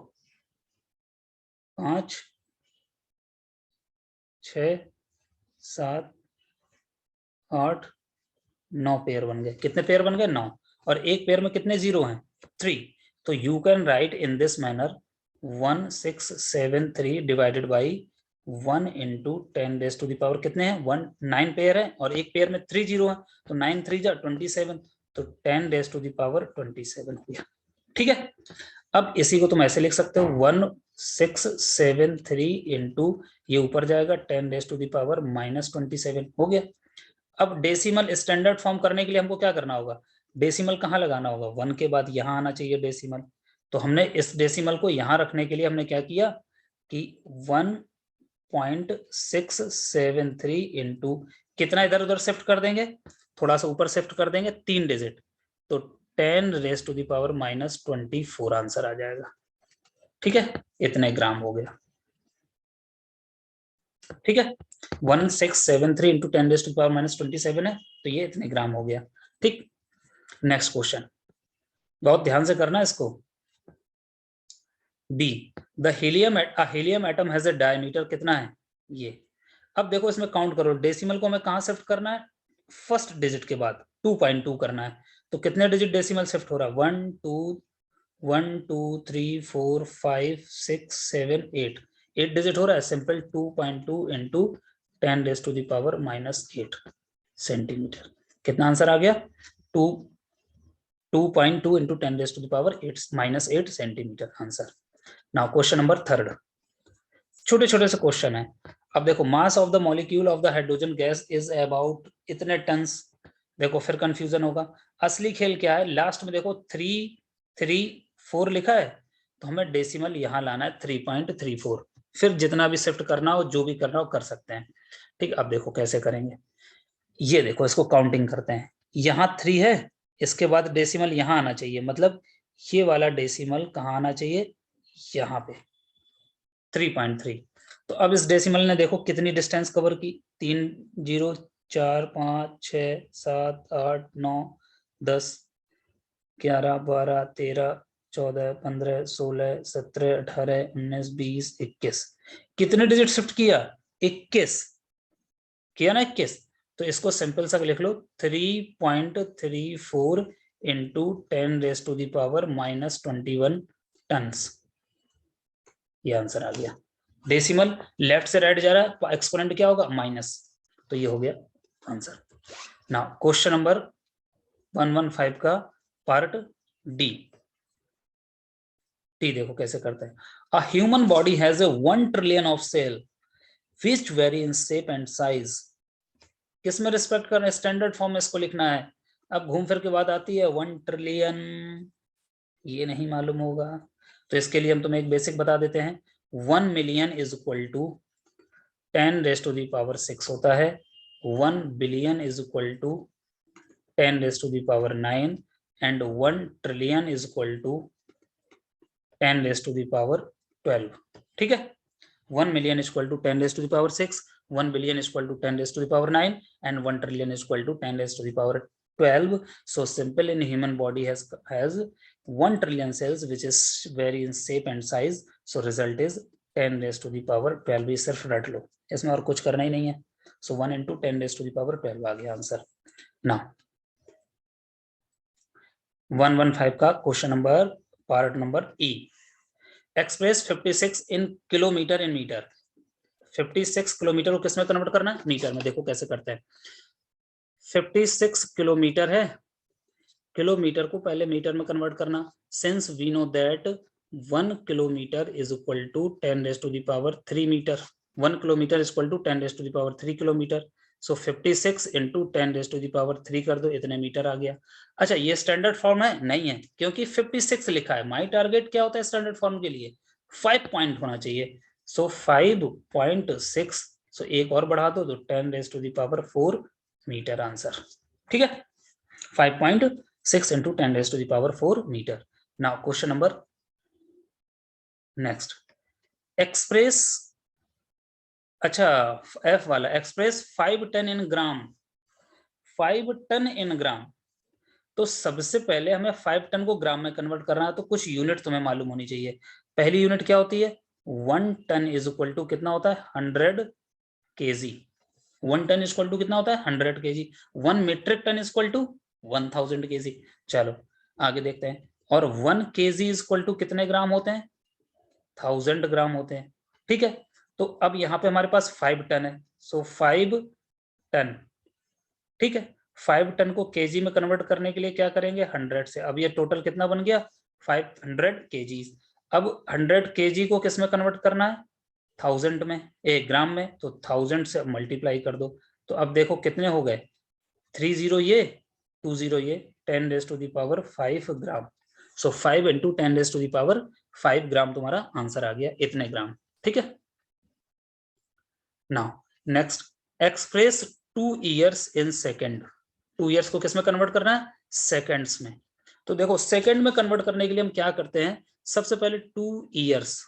5 6 7 8 9 पेयर बन गए। कितने पेयर बन गए, 9, और एक पेयर में कितने जीरो हैं, 3। तो you can right in this manner 1673 divided by 1 into 10⁻⁴ कितने हैं, 9 पेयर है और एक पेयर में 3 जीरो है, तो 9 3 जा 27, तो 10⁻27 हो गया। ठीक है, अब इसी को तुम ऐसे लिख सकते हो 1673 इंटू ये ऊपर जाएगा 10⁻⁻27 हो गया। अब डेसिमल स्टैंडर्ड फॉर्म करने के लिए हमको क्या करना होगा, डेसिमल कहाँ लगाना होगा, 1 के बाद यहाँ आना चाहिए डेसिमल। तो हमने इस डेसिमल को यहाँ रखने के लिए हमने क्या किया कि 1.673 इंटू कितना इधर उधर शिफ्ट कर देंगे, थोड़ा सा ऊपर शिफ्ट कर देंगे 3 डिजिट, तो 10⁻⁻24 आंसर आ जाएगा। ठीक है, इतने ग्राम हो गया। ठीक है, 1673 इंटू 10⁻⁻27 है, तो ये इतने ग्राम हो गया। ठीक, नेक्स्ट क्वेश्चन, बहुत ध्यान से करना इसको। B, the helium atom has a diameter कितना है ये। अब देखो इसमें काउंट करो, डेसिमल को हमें कहाँ शिफ्ट करना है, फर्स्ट डिजिट के बाद 2.2 करना है, तो कितने डिजिट डेसिमल शिफ्ट हो रहा है, 1 2 3 4 5 6 7 8 डिजिट हो रहा है, सिंपल 2.2 इंटू 10⁻⁻8 सेंटीमीटर। कितना आंसर आ गया, 2.2 into 10⁻⁸ centimetre answer. Now question number 3, छोटे छोटे से क्वेश्चन है। अब देखो, mass of the molecule of the hydrogen gas is about इतने टन्स। देखो फिर कंफ्यूजन होगा, असली खेल क्या है, लास्ट में देखो 334 लिखा है, तो हमें डेसिमल यहाँ लाना है 3.34, फिर जितना भी शिफ्ट करना हो, जो भी करना हो कर सकते हैं। ठीक, अब देखो कैसे करेंगे, ये देखो इसको काउंटिंग करते हैं, यहाँ 3 है, इसके बाद डेसिमल यहाँ आना चाहिए, मतलब ये वाला डेसिमल कहाँ आना चाहिए, यहाँ पे 3.3। तो अब इस डेसिमल ने देखो कितनी डिस्टेंस कवर की, 3 0 4 5 6 7 8 9 10 11 12 13 14 15 16 17 18 19 20 21, कितने डिजिट शिफ्ट किया, 21 किया ना, 21। तो इसको सिंपल सा लिख लो 3.34 इंटू 10⁻⁻21 टन्स, ये आंसर आ गया। डेसिमल लेफ्ट से राइट जा रहा है, एक्सपोनेंट क्या होगा, माइनस, तो ये हो गया आंसर। नाउ क्वेश्चन नंबर 115 का पार्ट डी। देखो कैसे करते हैं, a human body has a 1 trillion of cell which vary in shape and size. किस में रिस्पेक्ट करना है, स्टैंडर्ड फॉर्म में इसको लिखना है। अब घूम फिर के बात आती है 1 ट्रिलियन, ये नहीं मालूम होगा, तो इसके लिए हम तुम्हें एक बेसिक बता देते हैं, 1 मिलियन इज इक्वल टू 10⁻⁶ होता है, 1 billion is equal to 10⁻⁹ and 1 trillion is equal to 10⁻12। ठीक है, 1 million is equal to 10⁻6, 1 billion is equal to 10⁻9 and 1 trillion is equal to 10⁻12. So simple, in human body has 1 trillion cells which is vary in shape and size. So result is 10⁻12. ये सिर्फ रट लो, इसमें और कुछ करना ही नहीं है। So 1 into 10⁻12 आ गया आंसर। Now 115 का question number part number E, express 56 in kilometre in metre. 56 kilometre को किस में कन्वर्ट करना है, मीटर में। देखो कैसे करते हैं, 56 किलोमीटर है, किलोमीटर को पहले मीटर में कन्वर्ट करना, since we know that 1 kilometre is equal to 10⁻³ metre, 1 kilometre is equal to 10⁻³ kilometre. So 56 into 10⁻³ कर दो, इतने मीटर आ गया। अच्छा, ये स्टैंडर्ड फॉर्म है, नहीं है, क्योंकि 56 लिखा है। माई टारगेट क्या होता है स्टैंडर्ड फॉर्म के लिए, 5 पॉइंट होना चाहिए। सो 5.6, सो एक और बढ़ा दो तो 10⁻⁴ मीटर आंसर। ठीक है, 5.6 into 10⁻⁴ metre. Now question number next, express, अच्छा एफ वाला, express 5 ton in gram, 5 ton in gram. तो सबसे पहले हमें 5 टन को ग्राम में कन्वर्ट करना है, तो कुछ यूनिट तुम्हें मालूम होनी चाहिए। पहली यूनिट क्या होती है, 1 टन इज इक्वल टू कितना होता है, 100 kg। 1 ton is equal to कितना होता है, 100 kg। 1 metric ton is equal to 1000 kg। चलो आगे देखते हैं, और 1 kg इज इक्वल टू कितने ग्राम होते हैं, 1000 ग्राम होते हैं। ठीक है, तो अब यहाँ पे हमारे पास 5 टन है, सो 5 टन, ठीक है। 5 टन को केजी में कन्वर्ट करने के लिए क्या करेंगे, 100 से। अब ये टोटल कितना बन गया, 500 केजीज। अब 100 केजी को किस में कन्वर्ट करना है, 1000 में, 1 ग्राम में, तो 1000 से मल्टीप्लाई कर दो। तो अब देखो कितने हो गए, 30 ये, 20 ये, 10⁻5 ग्राम। सो 5 इंटू 10⁻5 ग्राम तुम्हारा आंसर आ गया, इतने ग्राम, ठीक है। Now next, express 2 years in second. 2 years को किस में कन्वर्ट करना है, सेकेंड्स में। तो देखो सेकेंड में कन्वर्ट करने के लिए हम क्या करते हैं, सबसे पहले 2 ईयर्स,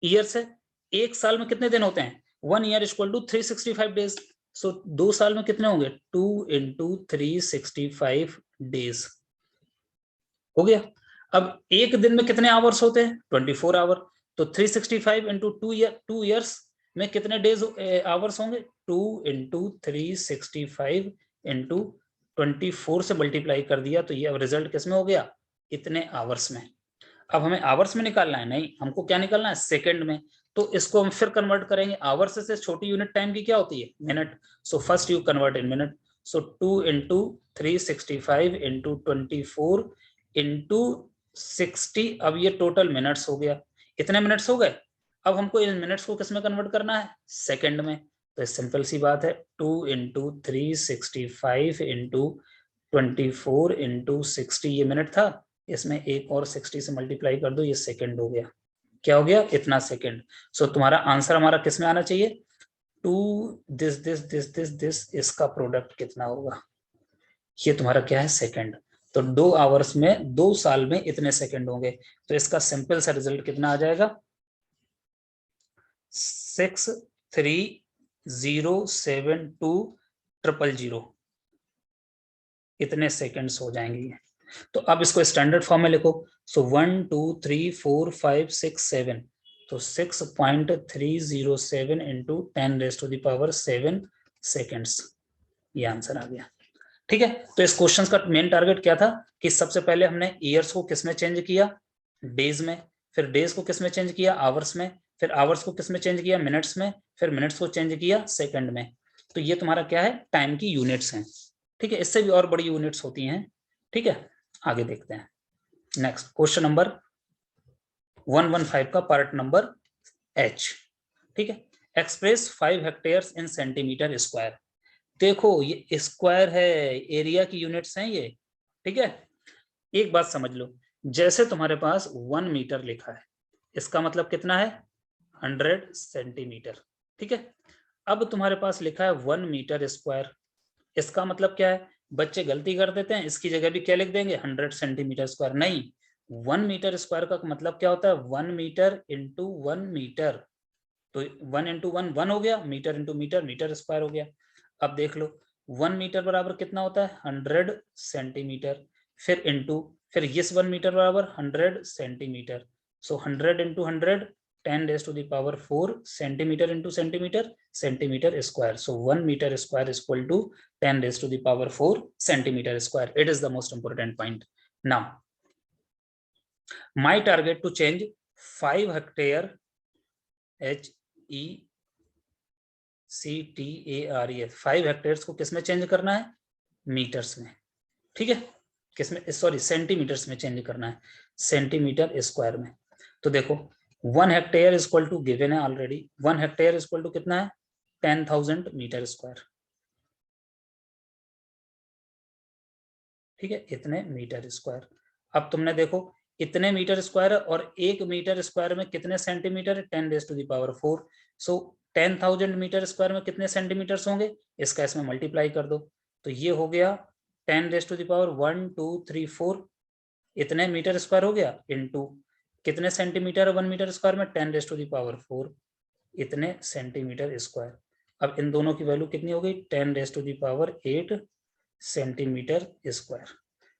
ईयर्स है, एक साल में कितने दिन होते हैं, 1 ईयर इक्वल टू 365 डेज। सो 2 साल में कितने होंगे, 2 इंटू 365 डेज, हो गया। अब एक दिन में कितने आवर्स होते हैं, 24 आवर। तो 365 इंटू 2 ईयर्स में कितने डेज आवर्स होंगे, 2 इंटू 365 इंटू 24 से मल्टीप्लाई कर दिया, तो ये अब रिजल्ट किसमें हो गया, इतने आवर्स में। अब हमें आवर्स में निकालना है, नहीं, हमको क्या निकालना है, सेकंड में। तो इसको हम फिर कन्वर्ट करेंगे, आवर्स से छोटी यूनिट टाइम की क्या होती है, minute. So first you convert in minute. So 2 into 365 into 24 into 60, अब ये टोटल मिनट्स हो गया, इतने मिनट्स हो गए। अब हमको इन मिनट्स को किस में कन्वर्ट करना है, सेकंड में। तो सिंपल सी बात है, 2 इंटू 365 इंटू 24 इंटू 60, ये मिनट था, इसमें एक और 60 से मल्टीप्लाई कर दो, ये सेकंड हो गया। क्या हो गया, इतना सेकंड। सो तुम्हारा आंसर हमारा किस में आना चाहिए, 2 this this this this this, इसका प्रोडक्ट कितना होगा, ये तुम्हारा क्या है, सेकंड। तो 2 आवर्स में, 2 साल में इतने सेकंड होंगे। तो इसका सिंपल सा रिजल्ट कितना आ जाएगा, 6307200, इतने सेकंड्स हो जाएंगे। तो अब इसको स्टैंडर्ड फॉर्म में लिखो। सो 1 2 3 4 5 6 7, तो 6.307 इंटू 10⁻7 सेकेंड्स, ये आंसर आ गया, ठीक है। तो इस क्वेश्चन का मेन टारगेट क्या था, कि सबसे पहले हमने ईयर्स को किसमें चेंज किया, डेज में, फिर डेज को किसमें चेंज किया, आवर्स में, फिर आवर्स को किसमें चेंज किया, मिनट्स में, फिर मिनट्स को चेंज किया सेकंड में। तो ये तुम्हारा क्या है, टाइम की यूनिट्स हैं, ठीक है। इससे भी और बड़ी यूनिट्स होती हैं, ठीक है। आगे देखते हैं, नेक्स्ट क्वेश्चन नंबर 115 का पार्ट नंबर एच, ठीक है। एक्सप्रेस 5 हेक्टेयर्स इन सेंटीमीटर स्क्वायर। देखो ये स्क्वायर है, एरिया की यूनिट्स हैं ये, ठीक है। एक बात समझ लो, जैसे तुम्हारे पास 1 मीटर लिखा है, इसका मतलब कितना है, 100 सेंटीमीटर, ठीक है। अब तुम्हारे पास लिखा है 1 मीटर स्क्वायर, इसका मतलब क्या है, बच्चे गलती कर देते हैं, इसकी जगह भी क्या लिख देंगे, 100 सेंटीमीटर स्क्वायर। नहीं, 1 मीटर स्क्वायर का मतलब क्या होता है, 1 मीटर इंटू 1 मीटर। तो 1 इंटू 1 1 हो गया, metre into metre, metre square हो गया। अब देख लो 1 मीटर बराबर कितना होता है, 100 सेंटीमीटर, फिर इंटू, फिर इस 1 मीटर बराबर 100 centimetre. So 100 into 100, 10⁻4 centimetre into centimetre, centimetre square. So 1 metre square is equal to 10⁻4 centimetre square. It is the most important point. Now my target to change 5 hectare HECTARE 5 hectares को किसमें change करना है, metres में, ठीक है। किसमें, sorry centimetres में change करना है, सेंटीमीटर स्क्वायर में। तो देखो 1 hectare is equal to given है already, 1 hectare is equal to कितना है, 10,000 मीटर स्क्वायर, ठीक है, इतने मीटर स्क्वायर। अब तुमने देखो इतने मीटर स्क्वायर और 1 मीटर स्क्वायर में कितने सेंटीमीटर है, 10⁻4। सो 10,000 मीटर स्क्वायर में कितने सेंटीमीटर्स होंगे, इसका इसमें मल्टीप्लाई कर दो, तो ये हो गया 10⁻1 2 3 4, इतने मीटर स्क्वायर हो गया, इनटू कितने सेंटीमीटर है 1 मीटर स्क्वायर में, 10⁻4, इतने सेंटीमीटर स्क्वायर। अब इन दोनों की वैल्यू कितनी हो गई, 10⁻8 centimetre square.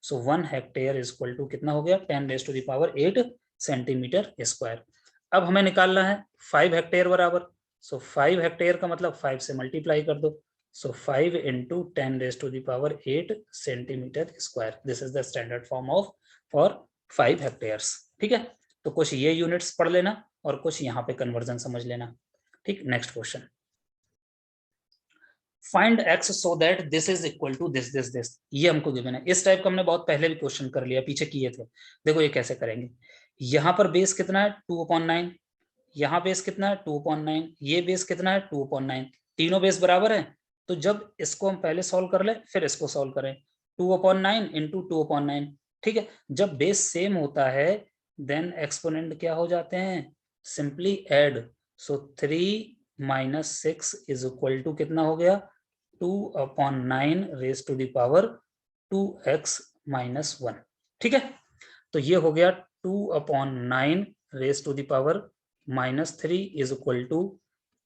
So 1 hectare is equal to कितना हो गया, 10⁻8 सेंटीमीटर स्क्वायर। अब हमें निकालना है 5 हेक्टेयर बराबर। सो 5 हेक्टेयर का मतलब 5 से मल्टीप्लाई कर दो। सो 5 into 10⁻8 centimetre square, this is the standard form of for 5 hectares, ठीक है। तो कुछ ये यूनिट्स पढ़ लेना, और कुछ यहाँ पे कन्वर्जन समझ लेना। ठीक, next question, find x so that this is equal to this this this, ये हमको गिवन है। इस टाइप का हमने बहुत पहले भी क्वेश्चन कर लिया, पीछे किए थे। देखो ये कैसे करेंगे, यहाँ पर बेस कितना है 2/9, यहाँ बेस कितना है 2/9, ये बेस कितना है 2/9, तीनों बेस बराबर है। तो जब इसको हम पहले सॉल्व कर ले फिर इसको सॉल्व करें, 2/9 इंटू 2/9। ठीक है, जब बेस सेम होता है देन एक्सपोनेंट क्या हो जाते हैं, simply add. So 3 - 6 is equal to कितना हो गया, 2/9 raise to the power 2x - 1। ठीक है, तो ये हो गया 2/9 raise to the power -3 is equal to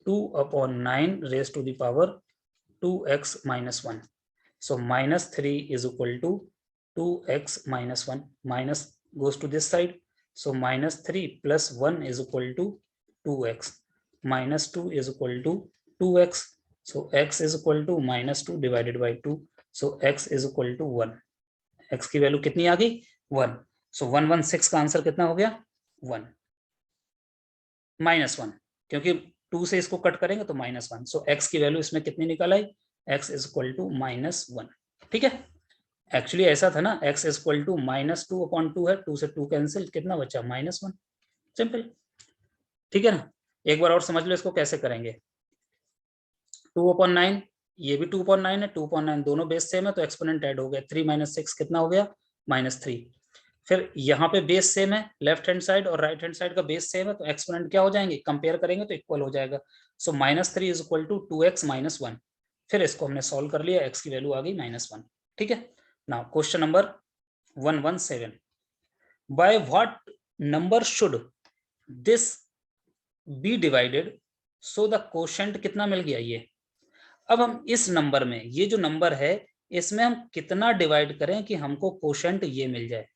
2/9 raise to the power 2x - 1। So -3 is equal to 2x - 1, minus goes to this side, so -3 + 1 is equal to 2x, -2 is equal to 2x, so x is equal to -2 divided by 2, so x is equal to 1। x की value कितनी आ गई 1, so 116 का answer कितना हो गया 1 -1, क्योंकि 2 से इसको कट करेंगे तो -1, सो x की वैल्यू इसमें कितनी निकल आई, x is equal to -1। ठीक है, एक्चुअली ऐसा था ना, x is equal to -2/2 है, 2 से 2 कैंसिल, कितना बचा -1, सिंपल। ठीक है ना, एक बार और समझ लो इसको कैसे करेंगे। 2/9, ये भी 2/9 है, 2/9 दोनों बेस सेम है तो एक्सपोनेंट ऐड हो गया, 3 - 6 कितना हो गया -3। फिर यहाँ पे बेस सेम है, लेफ्ट हैंड साइड और राइट हैंड साइड का बेस सेम है तो एक्सपोनेंट क्या हो जाएंगे, कंपेयर करेंगे तो इक्वल हो जाएगा। सो -3 इज इक्वल टू 2x - 1। फिर इसको हमने सॉल्व कर लिया, x की वैल्यू आ गई -1। ठीक है, now question number 117, by what number should this be divided so the quotient कितना मिल गया ये। अब हम इस नंबर में, ये जो नंबर है इसमें हम कितना डिवाइड करें कि हमको कोशेंट ये मिल जाए।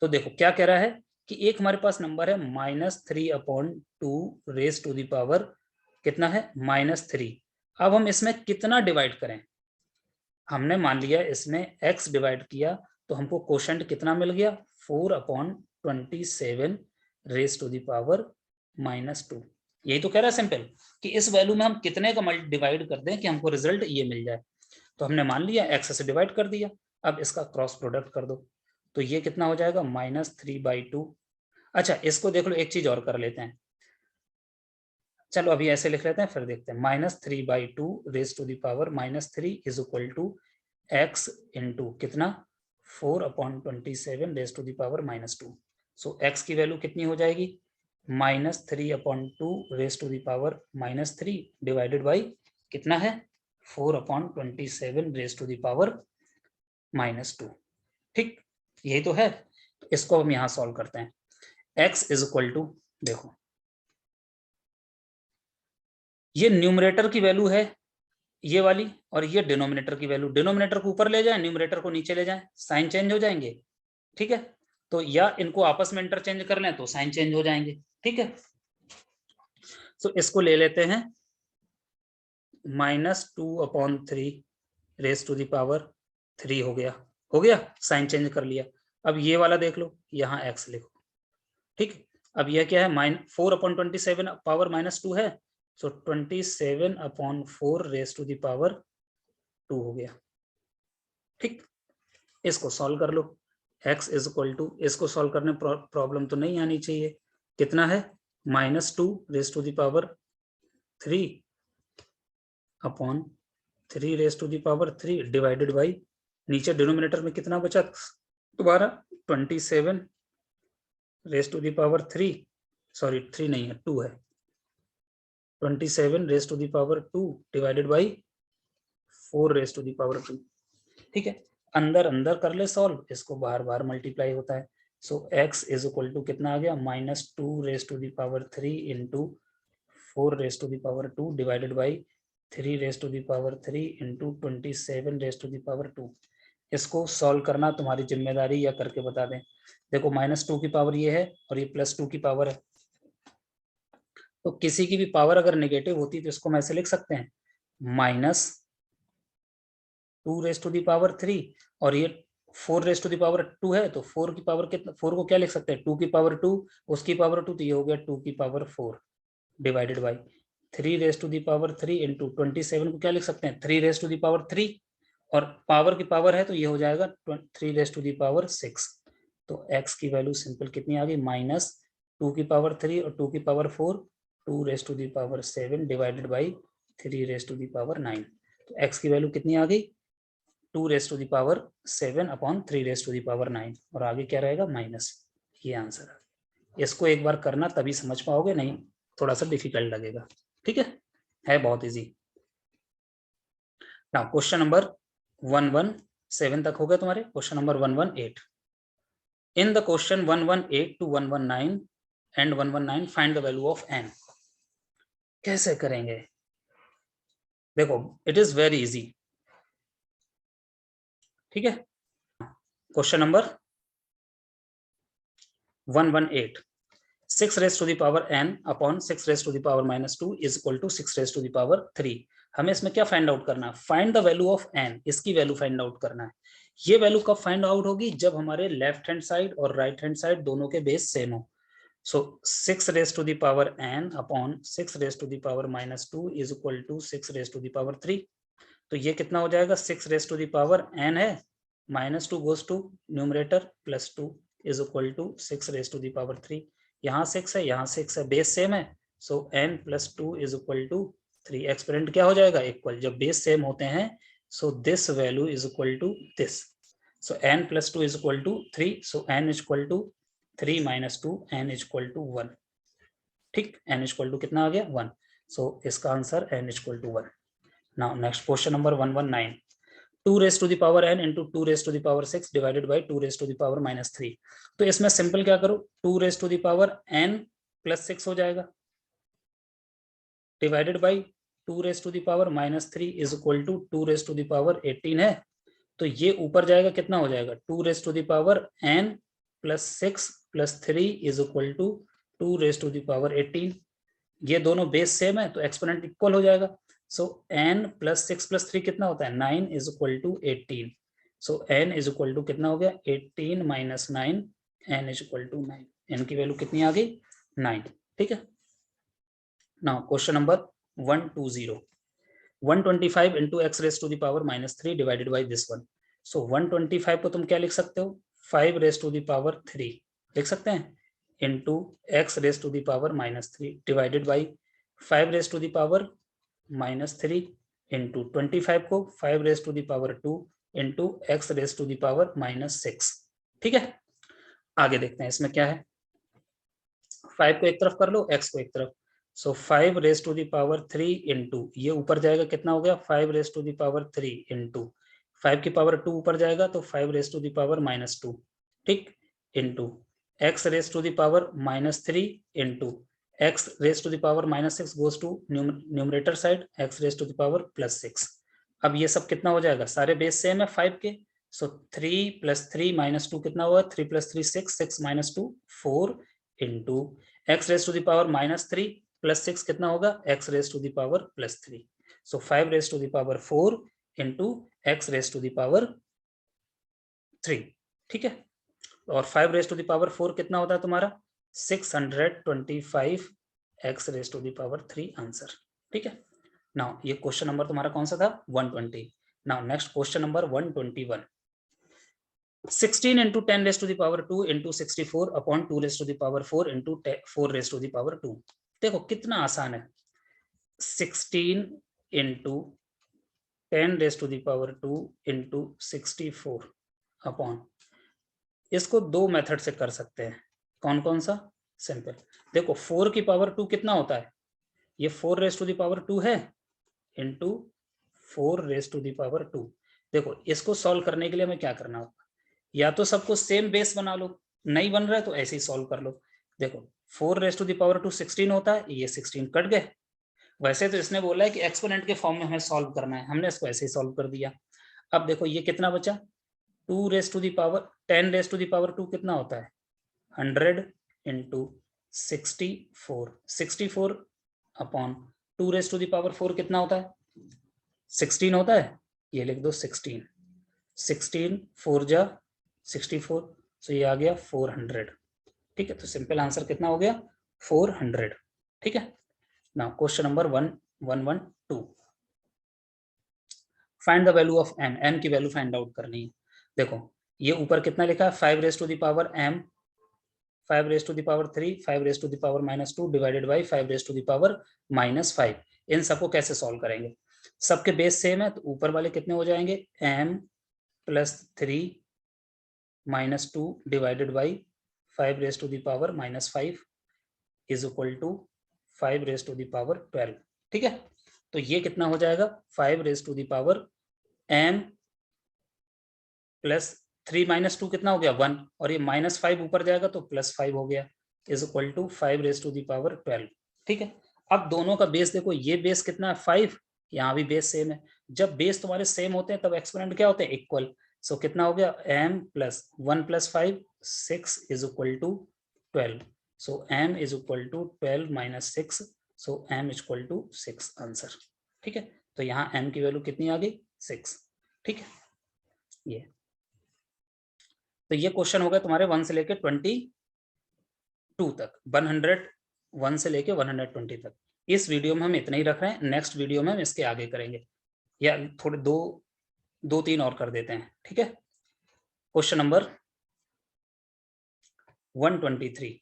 तो देखो क्या कह रहा है कि एक हमारे पास नंबर है -3/2 रेज टू द पावर कितना है -3। अब हम इसमें कितना डिवाइड करें, हमने मान लिया इसमें x डिवाइड किया तो हमको कोशेंट कितना मिल गया 4/27 रेज टू द पावर -2। यही तो कह रहा है सिंपल कि इस वैल्यू में हम कितने का डिवाइड कर दें कि हमको रिजल्ट ये मिल जाए। तो हमने मान लिया x से डिवाइड कर दिया, अब इसका क्रॉस प्रोडक्ट कर दो तो ये कितना हो जाएगा -3/2। अच्छा इसको देख लो, एक चीज और कर लेते हैं, चलो अभी ऐसे लिख लेते हैं फिर देखते हैं। -3/2 raise to the power -3 is equal to x into कितना 4/27 raise to the power -2। So x की वैल्यू कितनी हो जाएगी -3/2 raise to the power -3 divided by कितना है 4/27 रेज टू द पावर -2। ठीक, यही तो है, तो इसको हम यहां सॉल्व करते हैं। x इज इक्वल टू, देखो ये न्यूमरेटर की वैल्यू है ये वाली और ये डिनोमिनेटर की वैल्यू, डिनोमिनेटर को ऊपर ले जाएं न्यूमरेटर को नीचे ले जाएं, साइन चेंज हो जाएंगे। ठीक है, तो या इनको आपस में इंटरचेंज कर लें तो साइन चेंज हो जाएंगे। ठीक है, तो इसको ले लेते हैं -2/3 रेज टू द पावर 3 हो गया, साइन चेंज कर लिया। अब ये वाला देख लो, यहाँ x लिखो। ठीक, अब यह क्या है 4/27 पावर -2 है, so 27/4 raise to the power 2 हो गया। ठीक, इसको सॉल्व कर लो, x इज इक्वल टू, इसको सॉल्व करने प्रॉब्लम तो नहीं आनी चाहिए, कितना है -2 raise to the power 3/3 raise to the power 3 divided by, नीचे डिनोमिनेटर में कितना बचा दोबारा 27 raise to the power 3, sorry 3 नहीं है 2 है, 27 raise to the power 2 divided by 4 raise to the power 2। ठीक है, अंदर अंदर कर ले सॉल्व, इसको बार बार मल्टीप्लाई होता है। So x is equal to कितना आ गया -2 raise to the power 3 into 4 raise to the power 2 divided by 3 raise to the power 3 into 27 raise to the power 2। इसको सॉल्व करना तुम्हारी जिम्मेदारी, या करके बता दें। देखो -2 की पावर ये है और ये +2 की पावर है, तो किसी की भी पावर अगर नेगेटिव होती तो इसको हम ऐसे लिख सकते हैं -2 रेज टू द पावर 3 और ये 4 रेस टू द पावर 2 है, तो 4 की पावर कितना, 4 को क्या लिख सकते हैं, 2 की पावर 2, उसकी पावर 2, तो ये हो गया 2 की power 4 divided by 3 raise to the power 3 into 27 को क्या लिख सकते हैं, 3 रेस टू द पावर 3, और पावर की पावर है तो ये हो जाएगा 3 रेस टू द पावर 6। तो x की वैल्यू सिंपल कितनी आ गई, -2 की पावर 3 और 2 की power 4, 2 raise to the power 7 divided by 3 raise to the power 9। तो x की वैल्यू कितनी आ गई, 2 raise to the power 7 upon 3 raise to the power 9, और आगे क्या रहेगा माइनस। ये आंसर है। इसको एक बार करना तभी समझ पाओगे, नहीं थोड़ा सा डिफिकल्ट लगेगा। ठीक है बहुत इजी। नाउ क्वेश्चन नंबर 117 तक हो गए तुम्हारे। Question number 118, in the question 118 to 119 and 119 find the value of n। कैसे करेंगे, देखो इट इज वेरी इजी। ठीक है, question number 118, 6 raise to the power n upon 6 raise to the power -2 is equal to 6 raise to the power 3। हमें इसमें क्या find out करना है, find the value of n, इसकी वैल्यू फाइंड आउट करना है। ये वैल्यू कब फाइंड आउट होगी, जब हमारे लेफ्ट हैंड साइड और राइट हैंड साइड दोनों के बेस सेम हो। So 6 raised to the power n upon 6 raised to the power -2 is equal to 6 raised to the power 3। तो ये कितना हो जाएगा, 6 raised to the power n है, -2 goes to numerator, +2 is equal to 6 raised to the power 3। यहाँ 6 है, यहाँ 6 है, बेस सेम है, so n + 2 is equal to 3। एक्सपेरेंट क्या हो जाएगा, इक्वल। जब बेस सेम होते हैं so this value is equal to this, so n + 2 is equal to 3, so n is equal to 3 - 2, n is equal to 1। ठीक, n is equal to कितना आ गया, 1। सो इसका answer n is equal to 1। Now next question number 119, 2 raised to the power n into 2 raised to the power 6 divided by 2 raised to the power -3। तो इसमें simple क्या करो, 2 raised to the power n + 6 हो जाएगा, divided by 2 raised to the power -3 is equal to 2 raised to the power 18 है। तो ये ऊपर जाएगा, कितना हो जाएगा, 2 raised to the power n + 6 + 3 is equal to 2 raised to the power 18। ये दोनों बेस सेम है तो एक्सपोनेंट इक्वल हो जाएगा। सो n + 6 + 3 कितना होता है, 9 is equal to 18। So n is equal to कितना हो गया, 18 - 9, n is equal to 9। n की वैल्यू कितनी आ गई, 9। ठीक है, now question number 120, 125 into x raised to the power -3 divided by this one। so 125 को तुम क्या लिख सकते हो, 5 raised to the power 3 लिख सकते हैं, into x raised to the power -3 divided by 5 raised to the power -3 into 25 को 5 raised to the power 2 into x raised to the power -6। ठीक है, आगे देखते हैं इसमें क्या है। 5 को एक तरफ कर लो, x को एक तरफ। So 5 raise to the power 3 into, ये ऊपर जाएगा, कितना हो गया, 5 raise to the power 3 into 5 की पावर 2 ऊपर जाएगा तो 5 रेस टू द पावर -2। ठीक, into x raise to the power -3 into x raise to the power -6 goes to numerator side, x raise to the power +6। अब ये सब कितना हो जाएगा, सारे बेस सेम है 5 के। सो 3 + 3 -2 कितना हुआ, 3 + 3 6, 6 - 2 4 into x raise to the power -3 + 6 कितना होगा, x raise to the power +3। So 5 raise to the power 4 into x raise to the power 3। ठीक है, और 5 रेस टू द पावर 4 कितना होता है तुम्हारा, 625 x raise to the power 3 answer. ठीक है, नाउ ये क्वेश्चन नंबर तुम्हारा कौन सा था, 120। Now next question number 121, 16 into 10 raised to the power 2 into 64 upon 2 raised to the power 4 into 4 raised to the power 2। देखो कितना आसान है, 16 into 10 raised to the power 2 into 64 upon, इसको दो मेथड से कर सकते हैं। कौन कौन सा, सिंपल। देखो 4 की पावर 2 कितना होता है, ये 4 रेस टू द पावर 2 है into 4 raise to the power 2। देखो इसको सॉल्व करने के लिए हमें क्या करना होगा, या तो सबको सेम बेस बना लो, नहीं बन रहा है तो ऐसे ही सॉल्व कर लो। देखो 4 रेस टू द पावर 2 16 होता है, ये 16 कट गए। वैसे तो इसने बोला है कि एक्सपोनेंट के फॉर्म में हमें सॉल्व करना है, हमने इसको ऐसे ही सॉल्व कर दिया। अब देखो ये कितना बचा, 2 raise to the power 10 raise to the power 2 कितना होता है, 100 into 64 upon 2 raise to the power 4 कितना होता है, 16 होता है, ये लिख दो 16 4 जा 64, सो ये आ गया 400। ठीक है, तो सिंपल आंसर कितना हो गया 400। ठीक है, now question number 1112, find the value of m, m की वैल्यू फाइंड आउट करनी है। देखो ये ऊपर कितना लिखा है 5 raise to the power m, 5 raise to the power 3, 5 raise to the power -2 divided by 5 raise to the power -5। इन सबको कैसे सॉल्व करेंगे, सबके बेस सेम है, तो ऊपर वाले कितने हो जाएंगे m plus 3 -2 divided by 5 raise to the power -5 is equal to 5 raise to the power 12। ठीक है, तो ये कितना हो जाएगा 5 raise to the power m plus 3 -2 कितना हो गया 1, और ये -5 ऊपर जाएगा तो +5 हो गया, is equal to 5 raise to the power 12। ठीक है, अब दोनों का बेस देखो, ये बेस कितना है 5, यहाँ भी बेस सेम है। जब बेस तुम्हारे सेम होते हैं तब एक्सपोनेंट क्या होते हैं इक्वल। सो कितना हो गया m plus 1 plus 5 6 is equal to 12। So m is equal to 12 minus 6, so m is equal to 6 answer. ठीक है, तो यहाँ m की वैल्यू कितनी आ गई 6। ठीक है, ये तो ये क्वेश्चन हो गया तुम्हारे 1 से लेके 22 तक, 101 से लेके 120 तक। इस वीडियो में हम इतना ही रख रहे हैं, नेक्स्ट वीडियो में हम इसके आगे करेंगे, या थोड़े दो तीन और कर देते हैं। ठीक है, क्वेश्चन नंबर 123,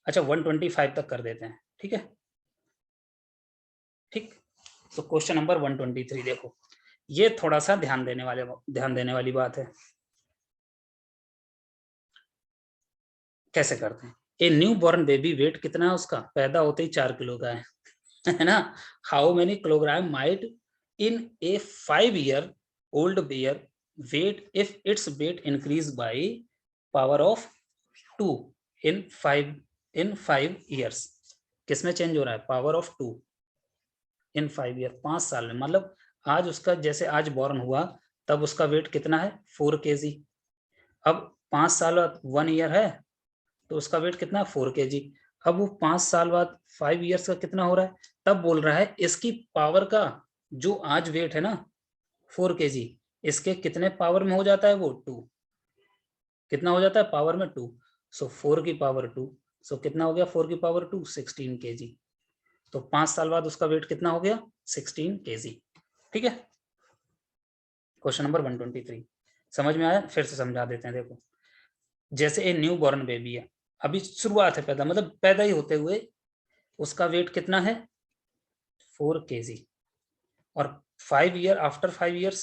अच्छा 125 तक कर देते हैं। ठीक है, ठीक, तो क्वेश्चन नंबर 123 देखो, ये थोड़ा सा ध्यान देने वाली बात है। कैसे करते हैं, a newborn baby weight कितना है उसका, पैदा होते ही 4 किलो का है ना। How many kilogram might in a 5-year old bear weight if it's weight increase by power of 2 in 5 years। किसमें चेंज हो रहा है, पावर ऑफ 2 इन 5 year, 5 साल में। मतलब आज उसका, जैसे आज बॉर्न हुआ तब उसका वेट कितना है 4 kg। अब 5 साल बाद 1 year है तो उसका वेट कितना है 4 kg। अब वो 5 साल बाद 5 years का कितना हो रहा है, तब बोल रहा है इसकी पावर का जो आज वेट है ना 4 kg, इसके कितने पावर में हो जाता है वो 2, कितना हो जाता है पावर में 2। सो 4 की पावर 2, सो कितना हो गया 4 की पावर 2 16 kg। तो 5 साल बाद उसका वेट कितना हो गया 16 kg। ठीक है, क्वेश्चन नंबर 123 समझ में आया, फिर से समझा देते हैं। देखो जैसे ए न्यू बॉर्न बेबी है, अभी शुरुआत है पैदा, मतलब पैदा ही होते हुए उसका वेट कितना है 4 kg, और 5 year आफ्टर 5 years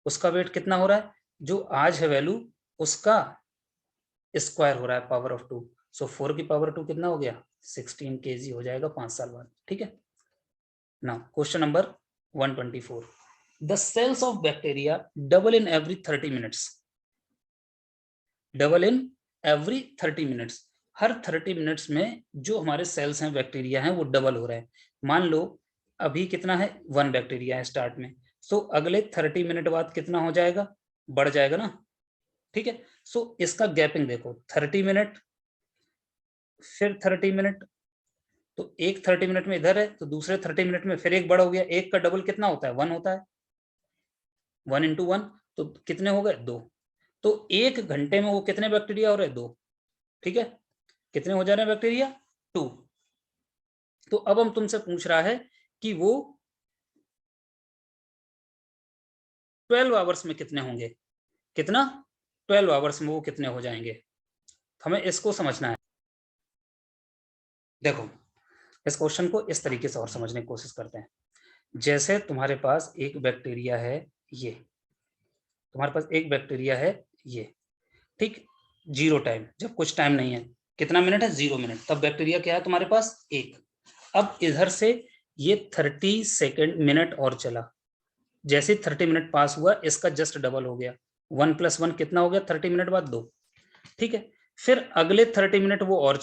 उसका वेट कितना हो रहा है, जो आज है वैल्यू उसका स्क्वायर हो रहा है पावर ऑफ 2। सो 4 की पावर 2 कितना हो गया 16 kg हो जाएगा 5 साल बाद। ठीक है, now question number 124, the cells of bacteria double in every 30 minutes, double in every 30 minutes, हर 30 मिनट्स में जो हमारे सेल्स हैं बैक्टीरिया हैं वो डबल हो रहे हैं। मान लो अभी कितना है 1 बैक्टीरिया है स्टार्ट में, सो अगले 30 मिनट बाद कितना हो जाएगा, बढ़ जाएगा ना। ठीक है, सो इसका गैपिंग देखो 30 मिनट फिर 30 मिनट, तो एक 30 मिनट में इधर है तो दूसरे 30 मिनट में फिर एक बड़ा हो गया, एक का डबल कितना होता है 1 होता है, 1 into 1 तो कितने हो गए 2। तो 1 घंटे में वो कितने बैक्टीरिया हो रहे हैं 2। ठीक है, कितने हो जा रहे हैं बैक्टीरिया 2। तो अब हम तुमसे पूछ रहा है कि वो 12 आवर्स में कितने होंगे, कितना 12 आवर्स में वो कितने हो जाएंगे, हमें इसको समझना है। देखो इस क्वेश्चन को इस तरीके से और समझने की कोशिश करते हैं। जैसे तुम्हारे पास एक बैक्टीरिया है, ये तुम्हारे पास एक बैक्टीरिया है ये, ठीक, 0 टाइम, जब कुछ टाइम नहीं है, कितना मिनट है 0 मिनट, तब बैक्टीरिया क्या है तुम्हारे पास 1। अब इधर से ये 30 सेकेंड मिनट और चला, जैसे 30 मिनट पास हुआ इसका जस्ट डबल हो गया, 1 + 1 कितना हो गया 30 मिनट बाद 2। ठीक है, फिर अगले 30 मिनट वो और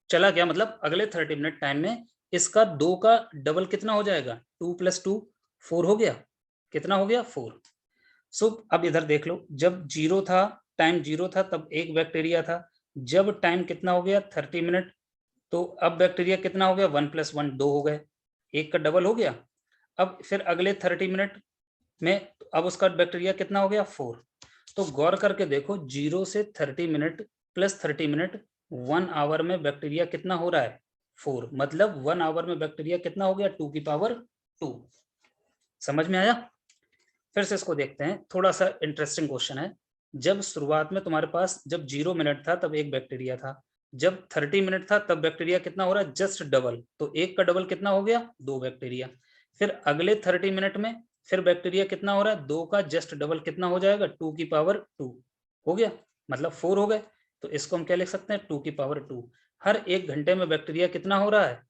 चला गया, मतलब अगले 30 मिनट टाइम में इसका 2 का डबल कितना हो जाएगा 2 + 2 4 हो गया, कितना हो गया 4। सो अब इधर देख लो, जब 0 था, टाइम 0 था तब एक बैक्टीरिया था, जब टाइम कितना हो गया 30 मिनट, तो अब बैक्टीरिया कितना हो गया 1 + 1 2 हो गए, एक का डबल हो गया। अब फिर अगले 30 मिनट में अब उसका बैक्टीरिया कितना हो गया 4। तो गौर करके देखो 0 से 30 मिनट प्लस 30 मिनट 1 आवर में बैक्टीरिया कितना हो रहा है 4, मतलब 1 आवर में बैक्टीरिया कितना हो गया 2 की पावर 2। समझ में आया? फिर से इसको देखते हैं, थोड़ा सा इंटरेस्टिंग क्वेश्चन है। जब शुरुआत में तुम्हारे पास जब 0 मिनट था तब एक बैक्टीरिया था, जब 30 मिनट था तब बैक्टीरिया कितना हो रहा है जस्ट डबल, तो एक का डबल कितना हो गया 2 बैक्टीरिया। फिर अगले 30 मिनट में फिर बैक्टीरिया कितना हो रहा है 2 का जस्ट डबल कितना हो जाएगा 2 की पावर 2 हो गया, मतलब 4 हो गए। तो इसको हम क्या लिख सकते हैं 2 की पावर 2। हर 1 घंटे में बैक्टीरिया कितना हो रहा है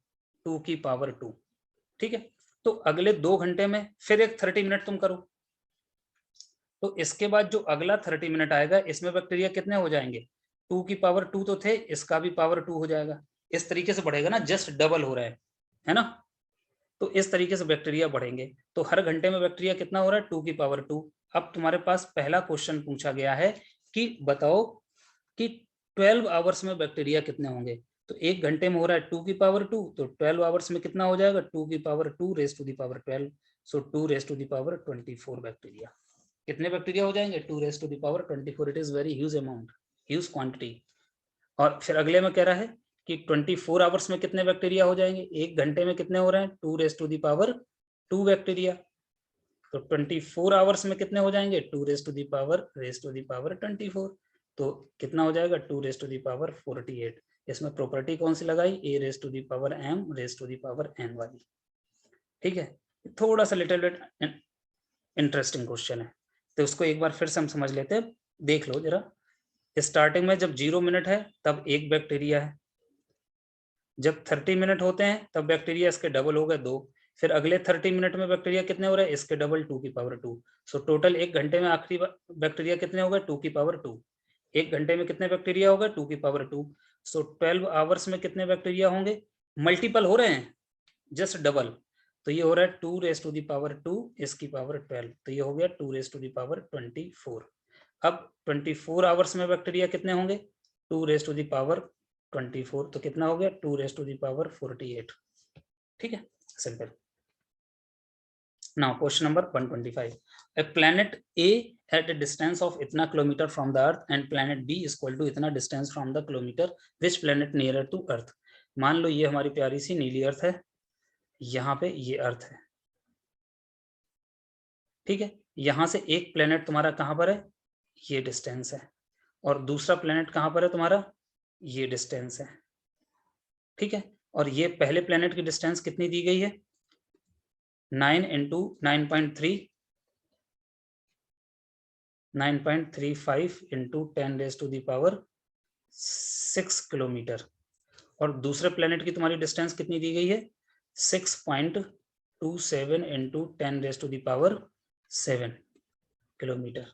2 की पावर 2। ठीक है, तो अगले 2 घंटे में फिर एक 30 मिनट तुम करो, तो इसके बाद जो अगला 30 मिनट आएगा इसमें बैक्टीरिया कितने हो जाएंगे 2 की पावर 2 तो थे, इसका भी पावर 2 हो जाएगा। इस तरीके से बढ़ेगा ना, जस्ट डबल हो रहा है ना। तो इस तरीके से बैक्टीरिया बढ़ेंगे, तो हर घंटे में बैक्टीरिया कितना हो रहा है 2 की पावर 2। अब तुम्हारे पास पहला क्वेश्चन पूछा गया है कि बताओ कि 12 आवर्स में बैक्टीरिया कितने होंगे। तो एक घंटे में हो रहा है 2 की पावर 2, तो 12 आवर्स में कितना हो जाएगा 2 की power 2 raise to the power 12, so 2 raise to the power 24 bacteria. कितने बैक्टीरिया हो जाएंगे 2 raise to the power 24। It is very huge amount, huge quantity. और फिर अगले में कह रहा है कि 24 आवर्स में कितने बैक्टीरिया हो जाएंगे, एक घंटे में कितने हो रहे हैं 2 raise to the power 2 bacteria. तो 24 आवर्स में कितने हो जाएंगे 2 रेज टू दी पावर 24। तो कितना हो जाएगा 2 रेज टू दी पावर 48। इसमें प्रॉपर्टी कौन सी लगाई a raise to the power m raise to the power n वाली। ठीक है, थोड़ा सा लिटिल बिट इंटरेस्टिंग क्वेश्चन है, तो उसको एक बार फिर से हम समझ लेते हैं। देख लो जरा, स्टार्टिंग में जब 0 मिनट है तब एक बैक्टीरिया है, जब 30 मिनट होते हैं तब बैक्टीरिया इसके डबल हो गए 2, फिर अगले 30 मिनट में बैक्टीरिया कितने हो रहे हैं इसके डबल 2 की पावर 2। सो टोटल एक घंटे में आखिरी बैक्टीरिया कितने हो गए 2 की पावर 2। एक घंटे में कितने बैक्टीरिया हो गए 2 की पावर 2। सो 12 आवर्स में कितने बैक्टीरिया होंगे, मल्टीपल हो रहे हैं जस्ट डबल, तो ये हो रहा है 2 रेज टू दी पावर 2 इसकी पावर 12, तो ये हो गया 2 रेज टू दी पावर 24। अब 24 आवर्स में बैक्टीरिया कितने होंगे 2 रेज टू दी पावर 24, तो कितना हो गया 2 रेज टू दी पावर 48। ठीक है, simple. Now question number 125, a planet A at a distance of इतना kilometre from the earth and planet B is equal to इतना distance from the kilometer, which planet nearer to earth। मान लो ये हमारी प्यारी सी नीली अर्थ है, यहाँ पे ये अर्थ है। ठीक है, यहां से एक प्लेनेट तुम्हारा कहां पर है, ये डिस्टेंस है, और दूसरा प्लेनेट कहां पर है तुम्हारा, ये डिस्टेंस है। ठीक है, और ये पहले प्लेनेट की डिस्टेंस कितनी दी गई है 9 into 9.3 9.35 into 10 raise to the power 6 kilometre, और दूसरे प्लेनेट की तुम्हारी डिस्टेंस कितनी दी गई है 6.27 into 10 raise to the power 7 kilometre.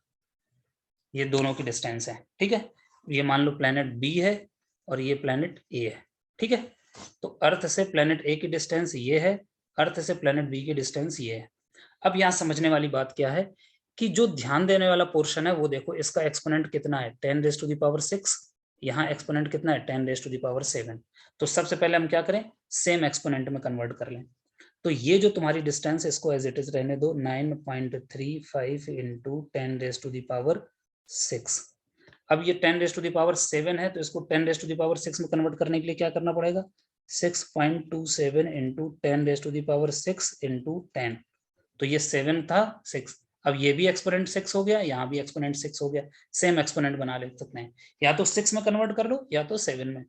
ये दोनों की डिस्टेंस है। ठीक है, ये मान लो प्लेनेट बी है और ये प्लेनेट ए है। ठीक है, तो अर्थ से प्लेनेट ए की डिस्टेंस ये है, अर्थ से प्लेनेट बी की डिस्टेंस ये है। अब यहाँ समझने वाली बात क्या है कि जो ध्यान देने वाला पोर्शन है वो देखो, इसका एक्सपोनेंट कितना है 10 रेज टू दी पावर 6, यहाँ एक्सपोनेंट कितना है 10 रेज टू दी पावर 7। तो सबसे पहले हम क्या करें, सेम एक्सपोनेंट में कन्वर्ट कर लें। तो ये जो तुम्हारी डिस्टेंस है इसको एज इट इज रहने दो, 9.35 into 10 raise to the power 6। अब ये 10 रेज टू दी पावर 7 है, तो इसको 10 रेज टू दी पावर 6 में कन्वर्ट करने के लिए क्या करना पड़ेगा 6.27 into 10 raise to the power 6 into 10। तो ये 7 था 6, अब ये भी एक्सपोनेंट 6 हो गया, यहाँ भी एक्सपोनेंट 6 हो गया, सेम एक्सपोनेंट बना ले सकते हैं, या तो 6 में कन्वर्ट कर लो या तो 7 में।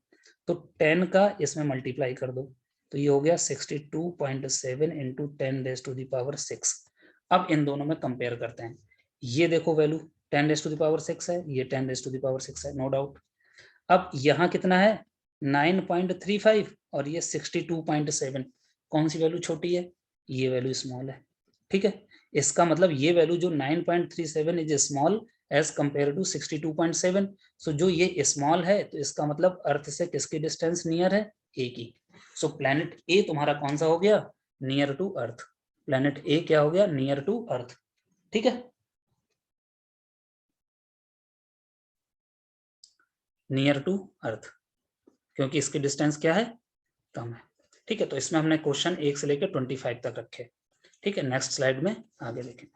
तो 10 का इसमें मल्टीप्लाई कर दो, तो ये हो गया 62.7 into 10 raise to the power 6। अब इन दोनों में कंपेयर करते हैं, ये देखो value 10 raise to the power 6 है, ये 10 रेज टू दी पावर 6 है, नो डाउट। अब यहाँ कितना है 9.35 और ये 62.7, कौन सी वैल्यू छोटी है, ये वैल्यू स्मॉल है। ठीक है, इसका मतलब ये वैल्यू जो 9.37 is small as compare to 62.7। सो जो ये स्मॉल है तो इसका मतलब अर्थ से किसकी डिस्टेंस नियर है, ए की। सो प्लैनेट ए तुम्हारा कौन सा हो गया, नियर टू अर्थ। प्लैनेट ए क्या हो गया, नियर टू अर्थ। ठीक है, नियर टू अर्थ, क्योंकि इसकी डिस्टेंस क्या है, कम है। ठीक है, तो इसमें हमने क्वेश्चन 1 से लेकर 25 तक रखे। ठीक है, नेक्स्ट स्लाइड में आगे देखें।